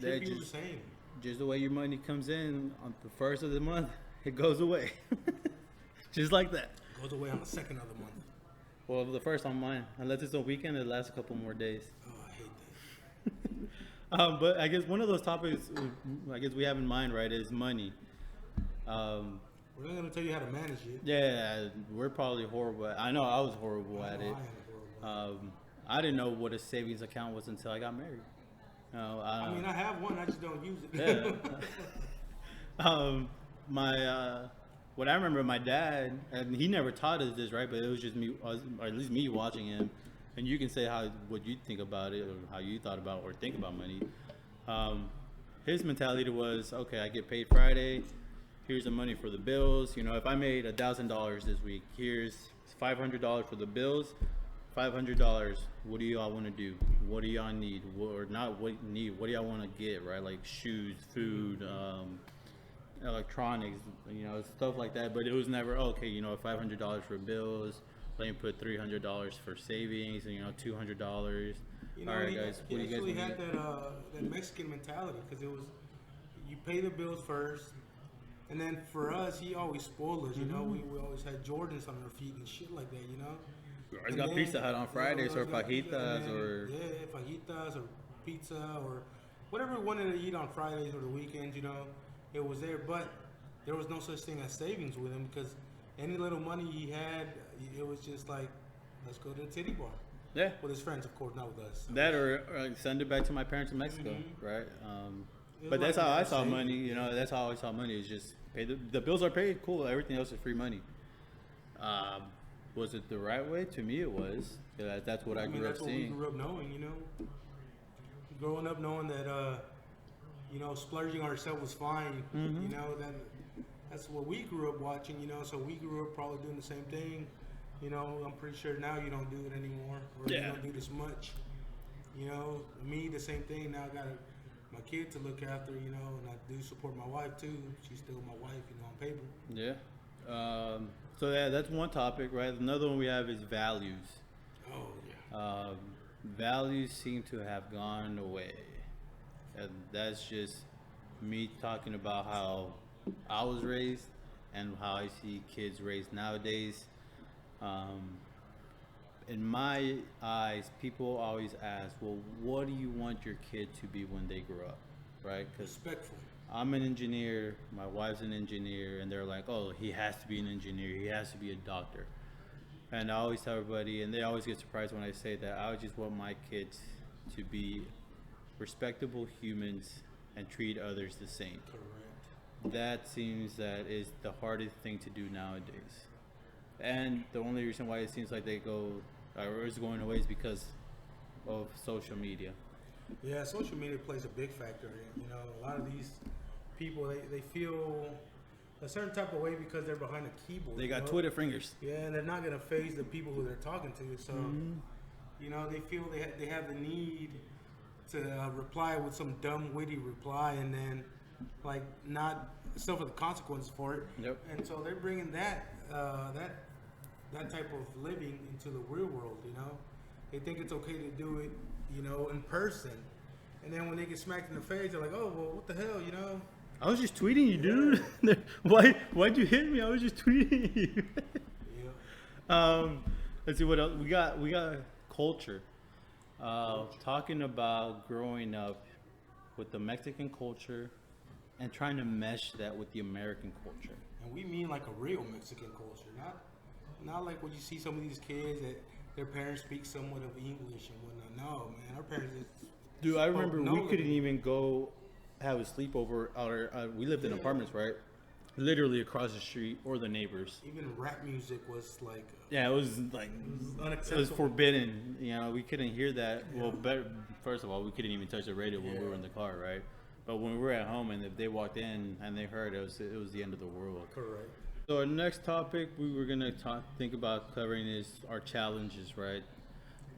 Treat people the same. Just the way your money comes in on the first of the month, it goes away. Just like that. Goes away on the second of the month. Well, the first on mine. Unless it's a weekend, it lasts a couple more days. Oh, I hate that. But I guess one of those topics I guess we have in mind, right, is money. We're not going to tell you how to manage it. Yeah, we're probably horrible. I know I was horrible at it. I didn't know what a savings account was until I got married. I mean, I have one. I just don't use it. Yeah. What I remember, my dad, and he never taught us this, right? But it was just me, or at least me, watching him. And you can say what you think about it, or how you thought about or think about money. His mentality was, okay, I get paid Friday. Here's the money for the bills. If I made $1,000 this week, here's $500 for the bills. $500. What do y'all want to do? What do y'all need? Or not what you need? What do y'all want to get? Right, like shoes, food, electronics, stuff like that. But it was never $500 for bills. Let me put $300 for savings, and $200. All right, guys. What do you guys actually want? had that Mexican mentality, because it was, you pay the bills first, and then for us, he always spoiled us. We always had Jordans on our feet and shit like that. I got Pizza Hut on Fridays, or fajitas, or fajitas, or pizza, or whatever we wanted to eat on Fridays or the weekends. It was there, but there was no such thing as savings with him, because any little money he had, it was just like, let's go to the titty bar. Yeah. With his friends, of course, not with us. That or send it back to my parents in Mexico, right? But like that's how I saw savings. money. That's how I saw money. Is just pay the bills are paid. Cool. Everything else is free money. Was it the right way? To me, it was. That's what I grew up seeing. That's what we grew up knowing. Growing up knowing that, splurging on ourselves was fine. That's what we grew up watching. So we grew up probably doing the same thing. I'm pretty sure now you don't do it anymore, or you don't do this much. Me, the same thing. Now I got my kid to look after, and I do support my wife too. She's still my wife, on paper. Yeah. So that's one topic, right? Another one we have is values. Oh yeah. Values seem to have gone away, and that's just me talking about how I was raised and how I see kids raised nowadays. In my eyes, people always ask, well, what do you want your kid to be when they grow up, right? Because Respectful. I'm an engineer, my wife's an engineer, and they're like, oh, he has to be an engineer, he has to be a doctor. And I always tell everybody, and they always get surprised when I say that, I just want my kids to be respectable humans and treat others the same. Correct. That seems that is the hardest thing to do nowadays. And the only reason why it seems like or is going away is because of social media. Yeah, social media plays a big factor. A lot of these people, they feel a certain type of way because they're behind a keyboard. They got Twitter fingers. Yeah, and they're not going to phase the people who they're talking to. So, You know, they feel they have the need to reply with some dumb, witty reply, and then like not suffer the consequences for it. Yep. And so they're bringing that type of living into the real world. You know, they think it's okay to do it, you know, in person, and then when they get smacked in the face, they're like, oh, well, what the hell, you know? I was just tweeting you, dude. Why'd you hit me? I was just tweeting you. Yeah. Let's see what else we got. We got culture. Talking about growing up with the Mexican culture and trying to mesh that with the American culture. And we mean like a real Mexican culture, not like what you see some of these kids that their parents speak somewhat of English and whatnot. No, man, our parents just Dude, I remember we no couldn't even go have a sleepover. We lived in apartments, right? Literally across the street or the neighbors. Even rap music was like Yeah, it was like unacceptable. it was forbidden. You know, we couldn't hear that. Well, first of all, we couldn't even touch the radio when we were in the car, right? But when we were at home, and if they walked in and they heard, it was the end of the world. Correct. So our next topic we were gonna think about covering is our challenges, right?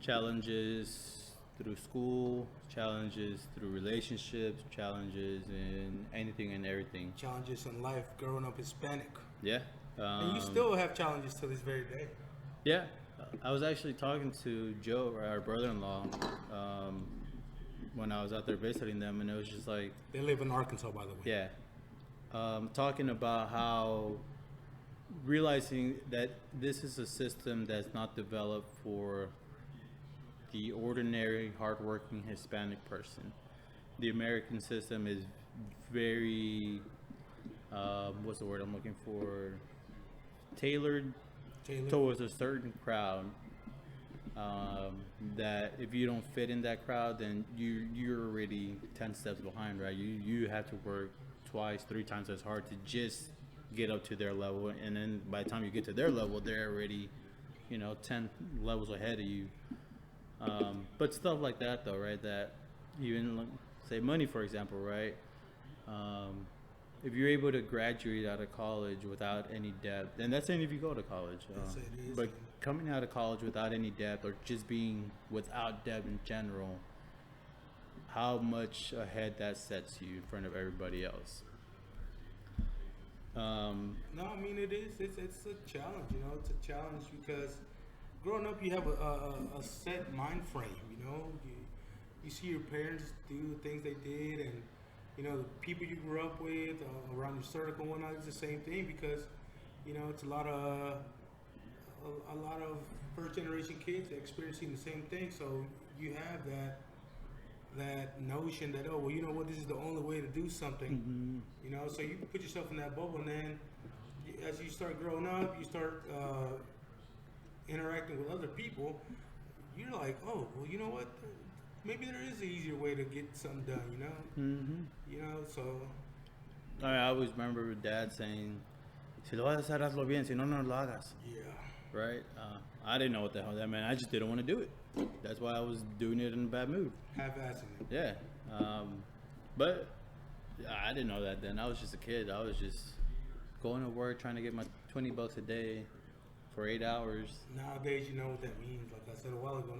Challenges through school, challenges through relationships, challenges in anything and everything. Challenges in life, growing up Hispanic. Yeah. And you still have challenges to this very day. Yeah. I was actually talking to Joe, our brother-in-law, when I was out there visiting them, and it was just like, They live in Arkansas, by the way. yeah, talking about how realizing that this is a system that's not developed for the ordinary, hardworking Hispanic person. The American system is very, what's the word I'm looking for? Tailored towards a certain crowd. That if you don't fit in that crowd, then you're already 10 steps behind, right? You have to work twice, 3 times as hard to just get up to their level, and then by the time you get to their level, they're already, 10 levels ahead of you. But stuff like that, though, right? That even like, say money, for example, right? If you're able to graduate out of college without any debt, and that's saying if you go to college, Yes, it is. but coming out of college without any debt, or just being without debt in general, how much ahead that sets you in front of everybody else. No, I mean it is. It's a challenge. You know, it's a challenge because growing up, you have a set mind frame. You know, you see your parents do the things they did, and the people you grew up with around your circle and whatnot. It's the same thing because it's a lot of first generation kids experiencing the same thing. So you have that notion that, oh, well, you know what, this is the only way to do something. Mm-hmm. So you put yourself in that bubble, and then as you start growing up, you start interacting with other people. You're like, oh, well, you know what, maybe there is an easier way to get something done. Mm-hmm. So I always remember Dad saying, "Si lo vas a hacer, hazlo bien. Si no, no lo hagas." yeah, Right? I didn't know what the hell that meant. I just didn't want to do it. That's why I was doing it in a bad mood. half-assing it. Yeah. But I didn't know that then. I was just a kid. I was just going to work, trying to get my $20 a day for 8 hours. Nowadays, you know what that means. Like I said a while ago,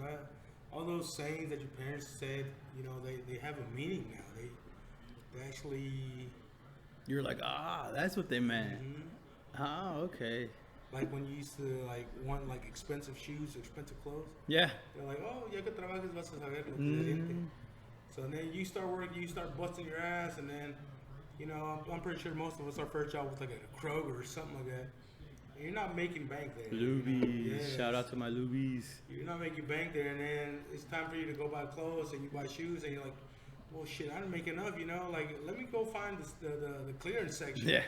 all those sayings that your parents said, they have a meaning now. They actually. You're like, that's what they meant. Mm-hmm. Oh, okay. Like when you used to want expensive shoes, expensive clothes. Yeah. They're like, oh, ya que trabajes vas a saber lo que se Mm. siente. So then you start working, you start busting your ass, and then, I'm pretty sure most of us, our first job was like at a Kroger or something like that. And you're not making bank there. Lubies. Yes. Shout out to my Lubies. You're not making bank there, and then it's time for you to go buy clothes, and you buy shoes, and you're like, well, shit, I didn't make enough, Like, let me go find the clearance section. Yeah.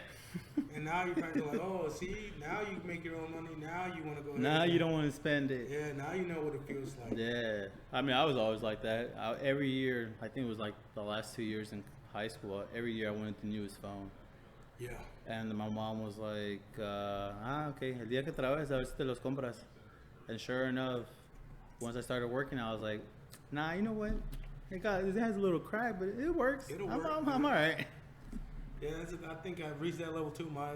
And now you're trying to like, oh, see, now you make your own money. Now you want to go ahead. Now you don't want to spend it. Yeah, now you know what it feels like. Yeah. I mean, I was always like that. Every year, I think it was like the last 2 years in high school, every year I wanted the newest phone. Yeah. And my mom was like, okay, el día que trabajes, a ver si te los compras. And sure enough, once I started working, I was like, nah, you know what? It has a little crack, but it works. It'll I'm work. all right. Yeah, I think I've reached that level too. My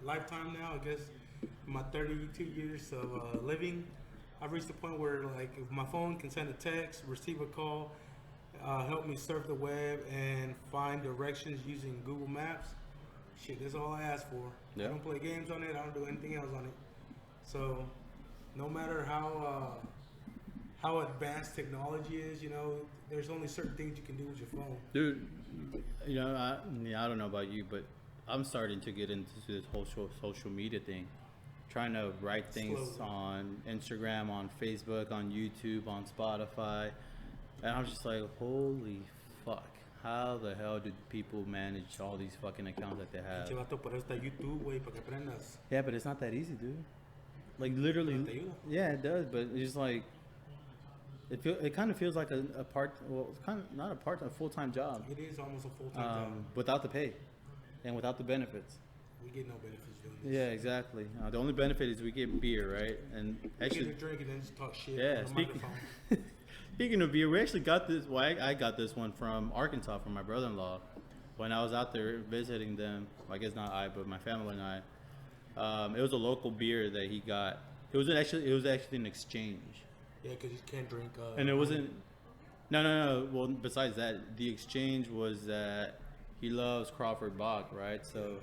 lifetime now, I guess, my 32 years of living, I've reached the point where like if my phone can send a text, receive a call, help me surf the web and find directions using Google Maps. Shit, that's all I ask for. Yeah. I don't play games on it. I don't do anything else on it. So, no matter how advanced technology is, you know, there's only certain things you can do with your phone. Dude, you know, I don't know about you, but I'm starting to get into this whole social media thing. Trying to write things Slowly. on Instagram, on Facebook, on YouTube, on Spotify. And I'm just like, holy fuck. How the hell did people manage all these fucking accounts that they have? Pinche vato, por eso está YouTube, güey, para que aprendas. Yeah, but it's not that easy, dude. Like literally, Te ayuda. yeah, it does. But it's just like it kind of feels like a part. Well, it's kind of not a part, a full-time job. It is almost a full-time job. Without the pay and without the benefits. We get no benefits doing this. Yeah, exactly. The only benefit is we get beer, right? And We actually, get to drink and then just talk shit yeah. on the Speaking microphone. speaking of beer, we actually got this. Well, I got this one from Arkansas from my brother-in-law when I was out there visiting them. I guess not I, but my family and I. It was a local beer that he got. It was actually an exchange. Yeah, because you can't drink. And it wasn't. No. Well, besides that, the exchange was that he loves Crawford Bach, right? So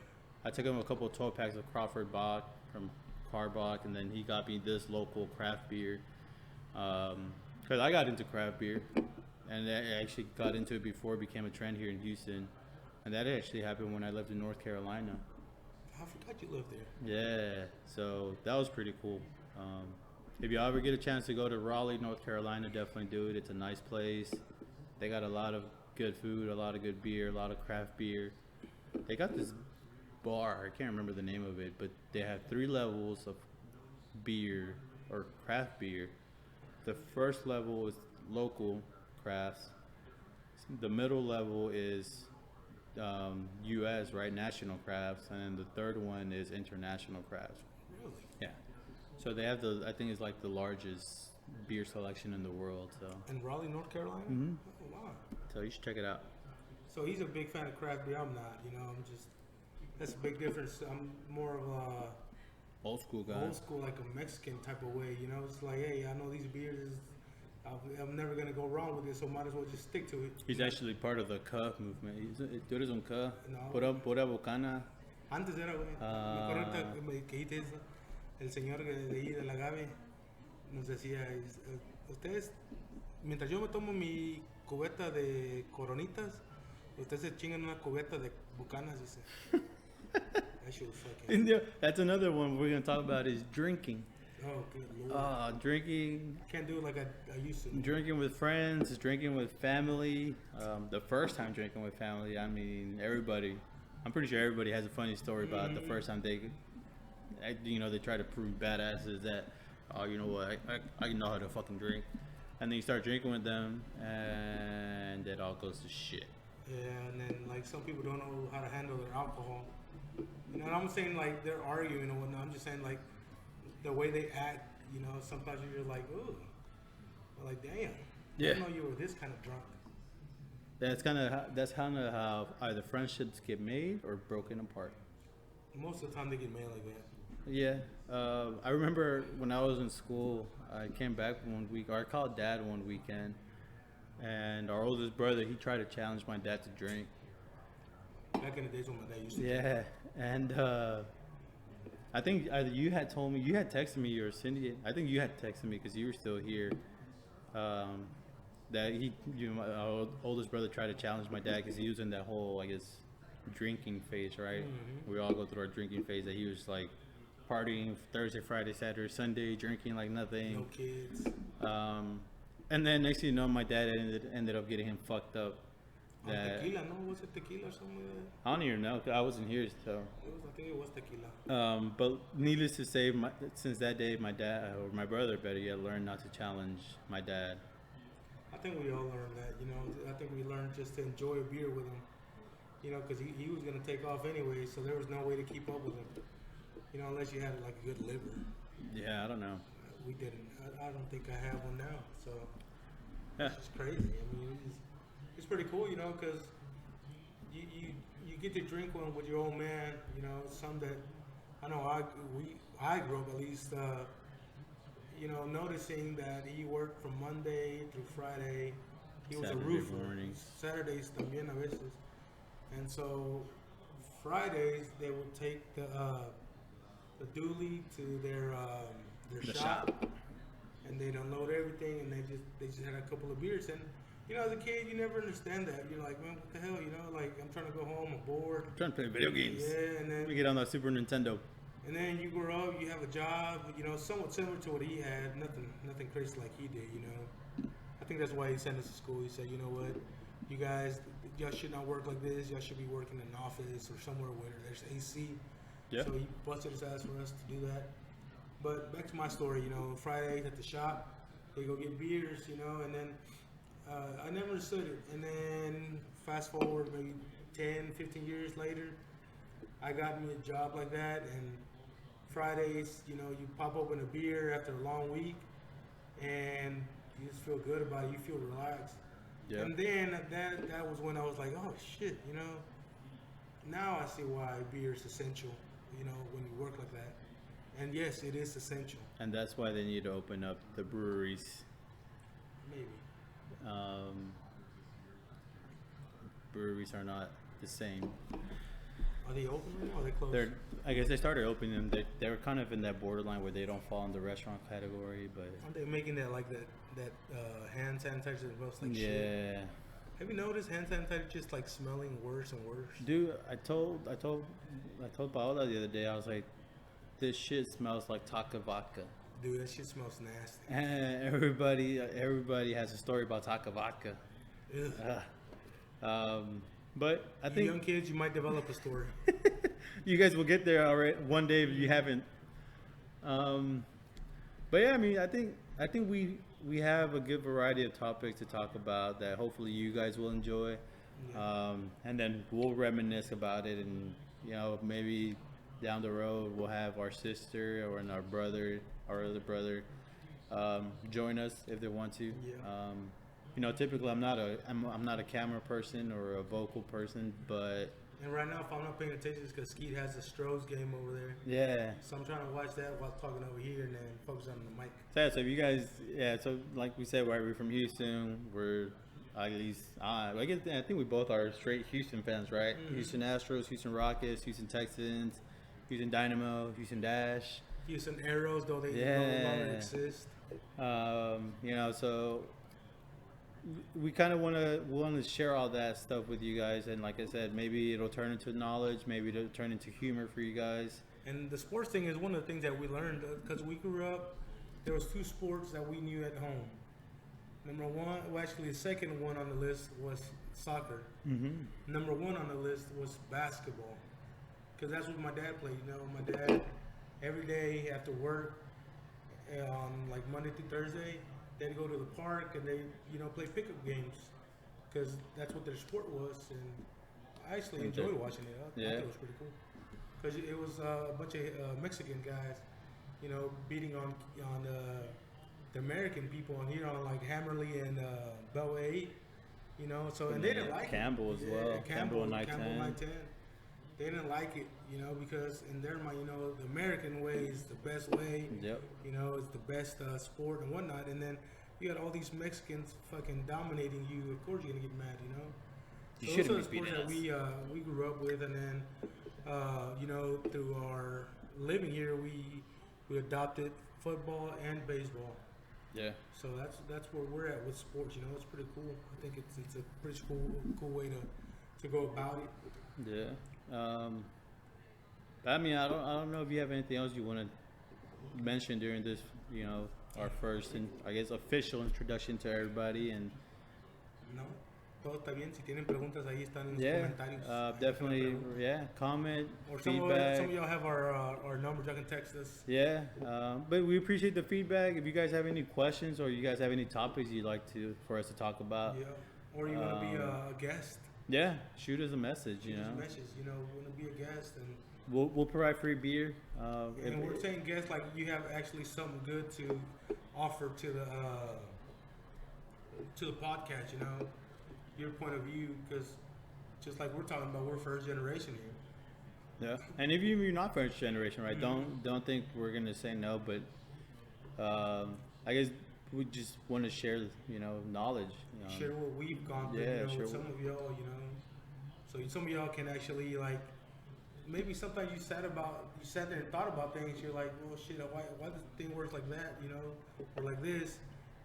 I took him a couple of 12 packs of Crawford Bach from Carbach, and then he got me this local craft beer. Because I got into craft beer, and I actually got into it before it became a trend here in Houston. And that actually happened when I lived in North Carolina. I forgot you lived there. Yeah, so that was pretty cool. If you ever get a chance to go to Raleigh, North Carolina, definitely do it. It's a nice place. They got a lot of good food, a lot of good beer, a lot of craft beer. They got this bar, I can't remember the name of it, but they have 3 levels of beer or craft beer. The first level is local crafts. The middle level is U.S., right, national crafts, and the third one is international crafts. Really? Yeah. So they have I think it's like the largest beer selection in the world. So In Raleigh, North Carolina? Mhm. Oh, wow. you should check it out. So he's a big fan of craft beer. I'm not. You know, I'm just. That's a big difference. I'm more of a Old school guy. old school, like a Mexican type of way. You know, it's like, hey, I know these beers. I'm never gonna go wrong with it, so might as well just stick to it. He's actually part of the K movement. Tú eres un K. No. Pura bocana. Antes era, güey. Me acuerdo ahorita que dijiste eso. El señor de ahí del agave nos decía, ustedes, mientras yo me tomo mi cubeta de coronitas, ustedes se chingan una cubeta de bucanas, dice. That shit was fucking. That's another one we're gonna talk about is drinking. Oh, good lord. Drinking. Can't do it like I used to. Drinking with friends, drinking with family. The first time drinking with family, I mean, everybody. I'm pretty sure everybody has a funny story about the first time they try to prove badasses that, oh, you know what, I know how to fucking drink. And then you start drinking with them, and it all goes to shit. Yeah, and then like some people don't know how to handle their alcohol. You know, and I'm saying like they're arguing and whatnot. I'm just saying like the way they act. You know, sometimes you're like, ooh, like damn. Yeah. I didn't know you were this kind of drunk. That's kind of how either friendships get made or broken apart. Most of the time they get made like that. Yeah, I remember when I was in school, I came back one week, or I called Dad one weekend, and our oldest brother, he tried to challenge my dad to drink. Back in the days when my dad used to. Yeah, and I think either you had told me, you had texted me, or Cindy, I think you had texted me because you were still here, that our oldest brother tried to challenge my dad because he was in that whole, I guess, drinking phase, right? Mm-hmm. We all go through our drinking phase that he was like partying Thursday, Friday, Saturday, Sunday, drinking like nothing. No kids. And then next thing you know, my dad ended up getting him fucked up. On tequila, no? Was it tequila or something like that? I don't even know, 'cause I wasn't here, so. I think it was tequila. But needless to say, since that day, my dad, or my brother, better yet, learned not to challenge my dad. I think we all learned that, you know. I think we learned just to enjoy a beer with him, you know, because he was going to take off anyway, so there was no way to keep up with him, you know, unless you had like a good liver. Yeah, I don't know. We didn't. I don't think I have one now, so Yeah. it's just crazy. I mean, it's pretty cool, you know, because you get to drink one with your old man, you know, some that I know I grew up at least, noticing that he worked from Monday through Friday. He was Saturday a roofer. mornings. Saturdays también a veces. And so Fridays they would take the dually to their The shop, shop. and they'd unload everything, and they just had a couple of beers. And as a kid, you never understand that. You're like, man, what the hell? Like I'm trying to go home, I'm bored. I'm trying to play video games. Yeah, and then We get on that Super Nintendo. And then you grow up, you have a job, somewhat similar to what he had. Nothing crazy like he did, I think that's why he sent us to school. He said, you know what, you guys, y'all should not work like this. Y'all should be working in an office or somewhere where there's AC. Yeah. So he busted his ass for us to do that. But back to my story, Fridays at the shop, they go get beers, and then I never understood it. And then fast forward maybe 10, 15 years later, I got me a job like that, and Fridays, you pop open a beer after a long week, and you just feel good about it. You feel relaxed. Yeah. And then that was when I was like, oh shit, now I see why beer is essential, when you work like that. And yes, it is essential. And that's why they need to open up the breweries. Maybe. Breweries are not the same. Are they open right now or are they closed? I guess they started opening them. They were kind of in that borderline where they don't fall in the restaurant category, but Aren't they making that like that hand sanitizer that smells like shit? yeah. Have you noticed hand sanitizer just like smelling worse and worse? Dude, I told Paola the other day, I was like, this shit smells like Taka Vodka. Dude, that shit smells nasty. And everybody has a story about Taka Vodka. Ugh. But I think Young kids, you might develop a story. you guys will get there already one day if you haven't. But yeah, I mean, I think we have a good variety of topics to talk about that hopefully you guys will enjoy. Yeah. And then we'll reminisce about it, and maybe down the road we'll have our sister or our other brother join us if they want to. Yeah. Typically I'm not a camera person or a vocal person, but And right now, if I'm not paying attention, it's because Skeet has the Strohs game over there. yeah. So I'm trying to watch that while talking over here and then focus on the mic. So if you guys, so like we said, right, we're from Houston. We're at least, I think we both are straight Houston fans, right? Mm-hmm. Houston Astros, Houston Rockets, Houston Texans, Houston Dynamo, Houston Dash. Houston Arrows, though they no longer exist. So we kind of want to share all that stuff with you guys, and like I said, maybe it'll turn into knowledge, maybe it'll turn into humor for you guys. And the sports thing is one of the things that we learned because we grew up. There was two sports that we knew at home. Number one, well, actually, the second one on the list was soccer. Mm-hmm. Number one on the list was basketball, because that's what my dad played. My dad every day after work, on like Monday through Thursday, they'd go to the park and they play pickup games, because that's what their sport was. And I actually enjoyed watching it. I thought it was pretty cool, because it was a bunch of Mexican guys, beating on the American people on here on like Hammerly and Bell 8, so, and they didn't like Campbell it. as well. Campbell Campbell 910. 910. They didn't like it, because in their mind, the American way is the best way. Yep. It's the best sport and whatnot. And then you got all these Mexicans fucking dominating you. Of course you're gonna get mad, You So shouldn't those are be the sports beating that us. we grew up with, and then through our living here, we adopted football and baseball. Yeah. So that's where we're at with sports. It's pretty cool. I think it's a pretty cool way to go about it. Yeah. I mean, I don't know if you have anything else you want to mention during this, our first and I guess official introduction to everybody. And No, todo está bien. Si tienen preguntas, ahí están en los comentarios. Ahí definitely, están yeah, comment, Or feedback. some of y'all have our numbers. Y'all can text us. Yeah, but we appreciate the feedback. If you guys have any questions or you guys have any topics you'd like for us to talk about, Yeah. Or you want to be a guest? yeah, shoot us a message. Shoot us a message. We want to be a guest, and We'll provide free beer. and we're saying guest like you have actually something good to offer to the podcast. Your point of view, because just like we're talking about, we're first generation here. Yeah, and if you're not first generation, right? Don't think we're gonna say no, but I guess we just want to share, knowledge. Share what we've gone through, Yeah, with some of y'all, So some of y'all can actually like, maybe sometimes you sat there and thought about things. You're like, well, shit, why does the thing works like that, or like this?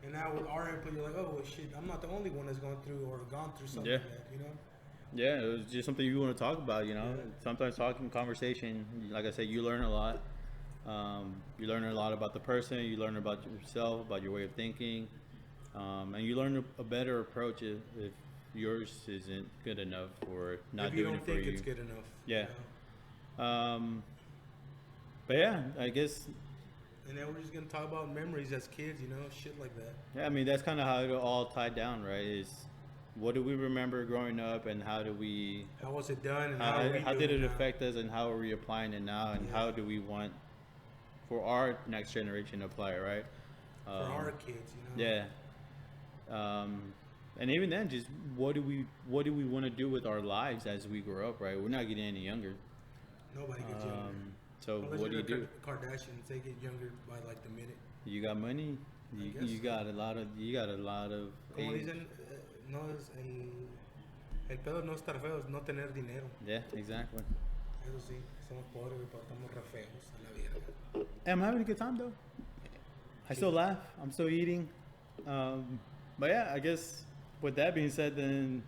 And now with our input, you're like, oh, well, shit, I'm not the only one that's gone through something Yeah. like that, Yeah, it was just something you want to talk about, Yeah. Sometimes talking conversation, like I said, you learn a lot. You learn a lot about the person, you learn about yourself, about your way of thinking, and you learn a better approach if yours isn't good enough or not If you doing don't it for think you. it's good enough. Yeah. But yeah, I guess. And then we're just gonna talk about memories as kids, shit like that. Yeah, I mean that's kind of how it all tied down, right? Is what do we remember growing up, and how do we? How was it done, and how How do did it now? affect us, and how are we applying it now, and how do we want for our next generation to apply it, right? For our kids, Yeah. And even then, just what do we want to do with our lives as we grow up, right? We're not getting any younger. Nobody gets younger. So Unless what do you're you the do? Kardashians, they get younger by like the minute. You got money. I guess You so. got a lot of. You got a lot of. Como age. dicen, el pedo no estar feo, es no tener dinero. Yeah, exactly. Eso sí, somos pobres, pero estamos re feos a la verga. Hey, I'm having a good time though. I still laugh. I'm still eating. But yeah, I guess with that being said, then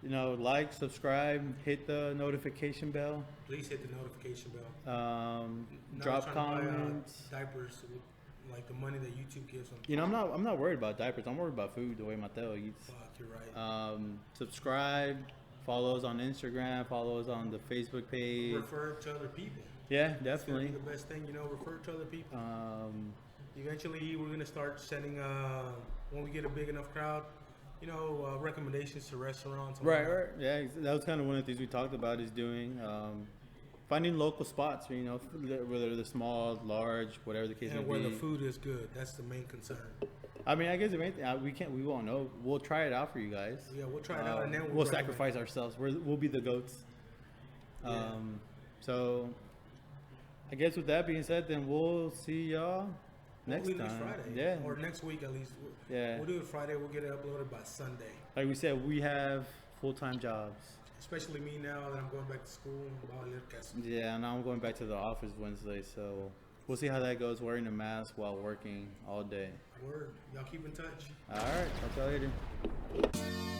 like, subscribe, hit the notification bell, Please hit the notification bell. Not drop trying to buy, comments. diapers with like the money that YouTube gives them. I'm not worried about diapers. I'm worried about food. The way Mateo eats. Fuck, you're right. Subscribe. Follow us on Instagram. Follow us on the Facebook page. Refer to other people. Yeah, That's gonna definitely. be the best thing, refer to other people. Eventually, we're gonna start sending when we get a big enough crowd, recommendations to restaurants. and Right, whatnot. right. Yeah, that was kind of one of the things we talked about is doing, finding local spots, whether they're small, large, whatever the case And may where be. the food is good. That's the main concern. I mean, I guess if anything, we won't know. We'll try it out for you guys. Yeah, we'll try it out, and then we'll recommend. sacrifice ourselves. We'll be the goats. Yeah. So I guess with that being said, then we'll see y'all next Hopefully time. Friday. Yeah. Or next week at least. Yeah. We'll do it Friday. We'll get it uploaded by Sunday. Like we said, we have full-time jobs. Especially me now that I'm going back to school. Yeah, and I'm going back to the office Wednesday, so we'll see how that goes. Wearing a mask while working all day. Word. Y'all keep in touch. All right, talk to you later.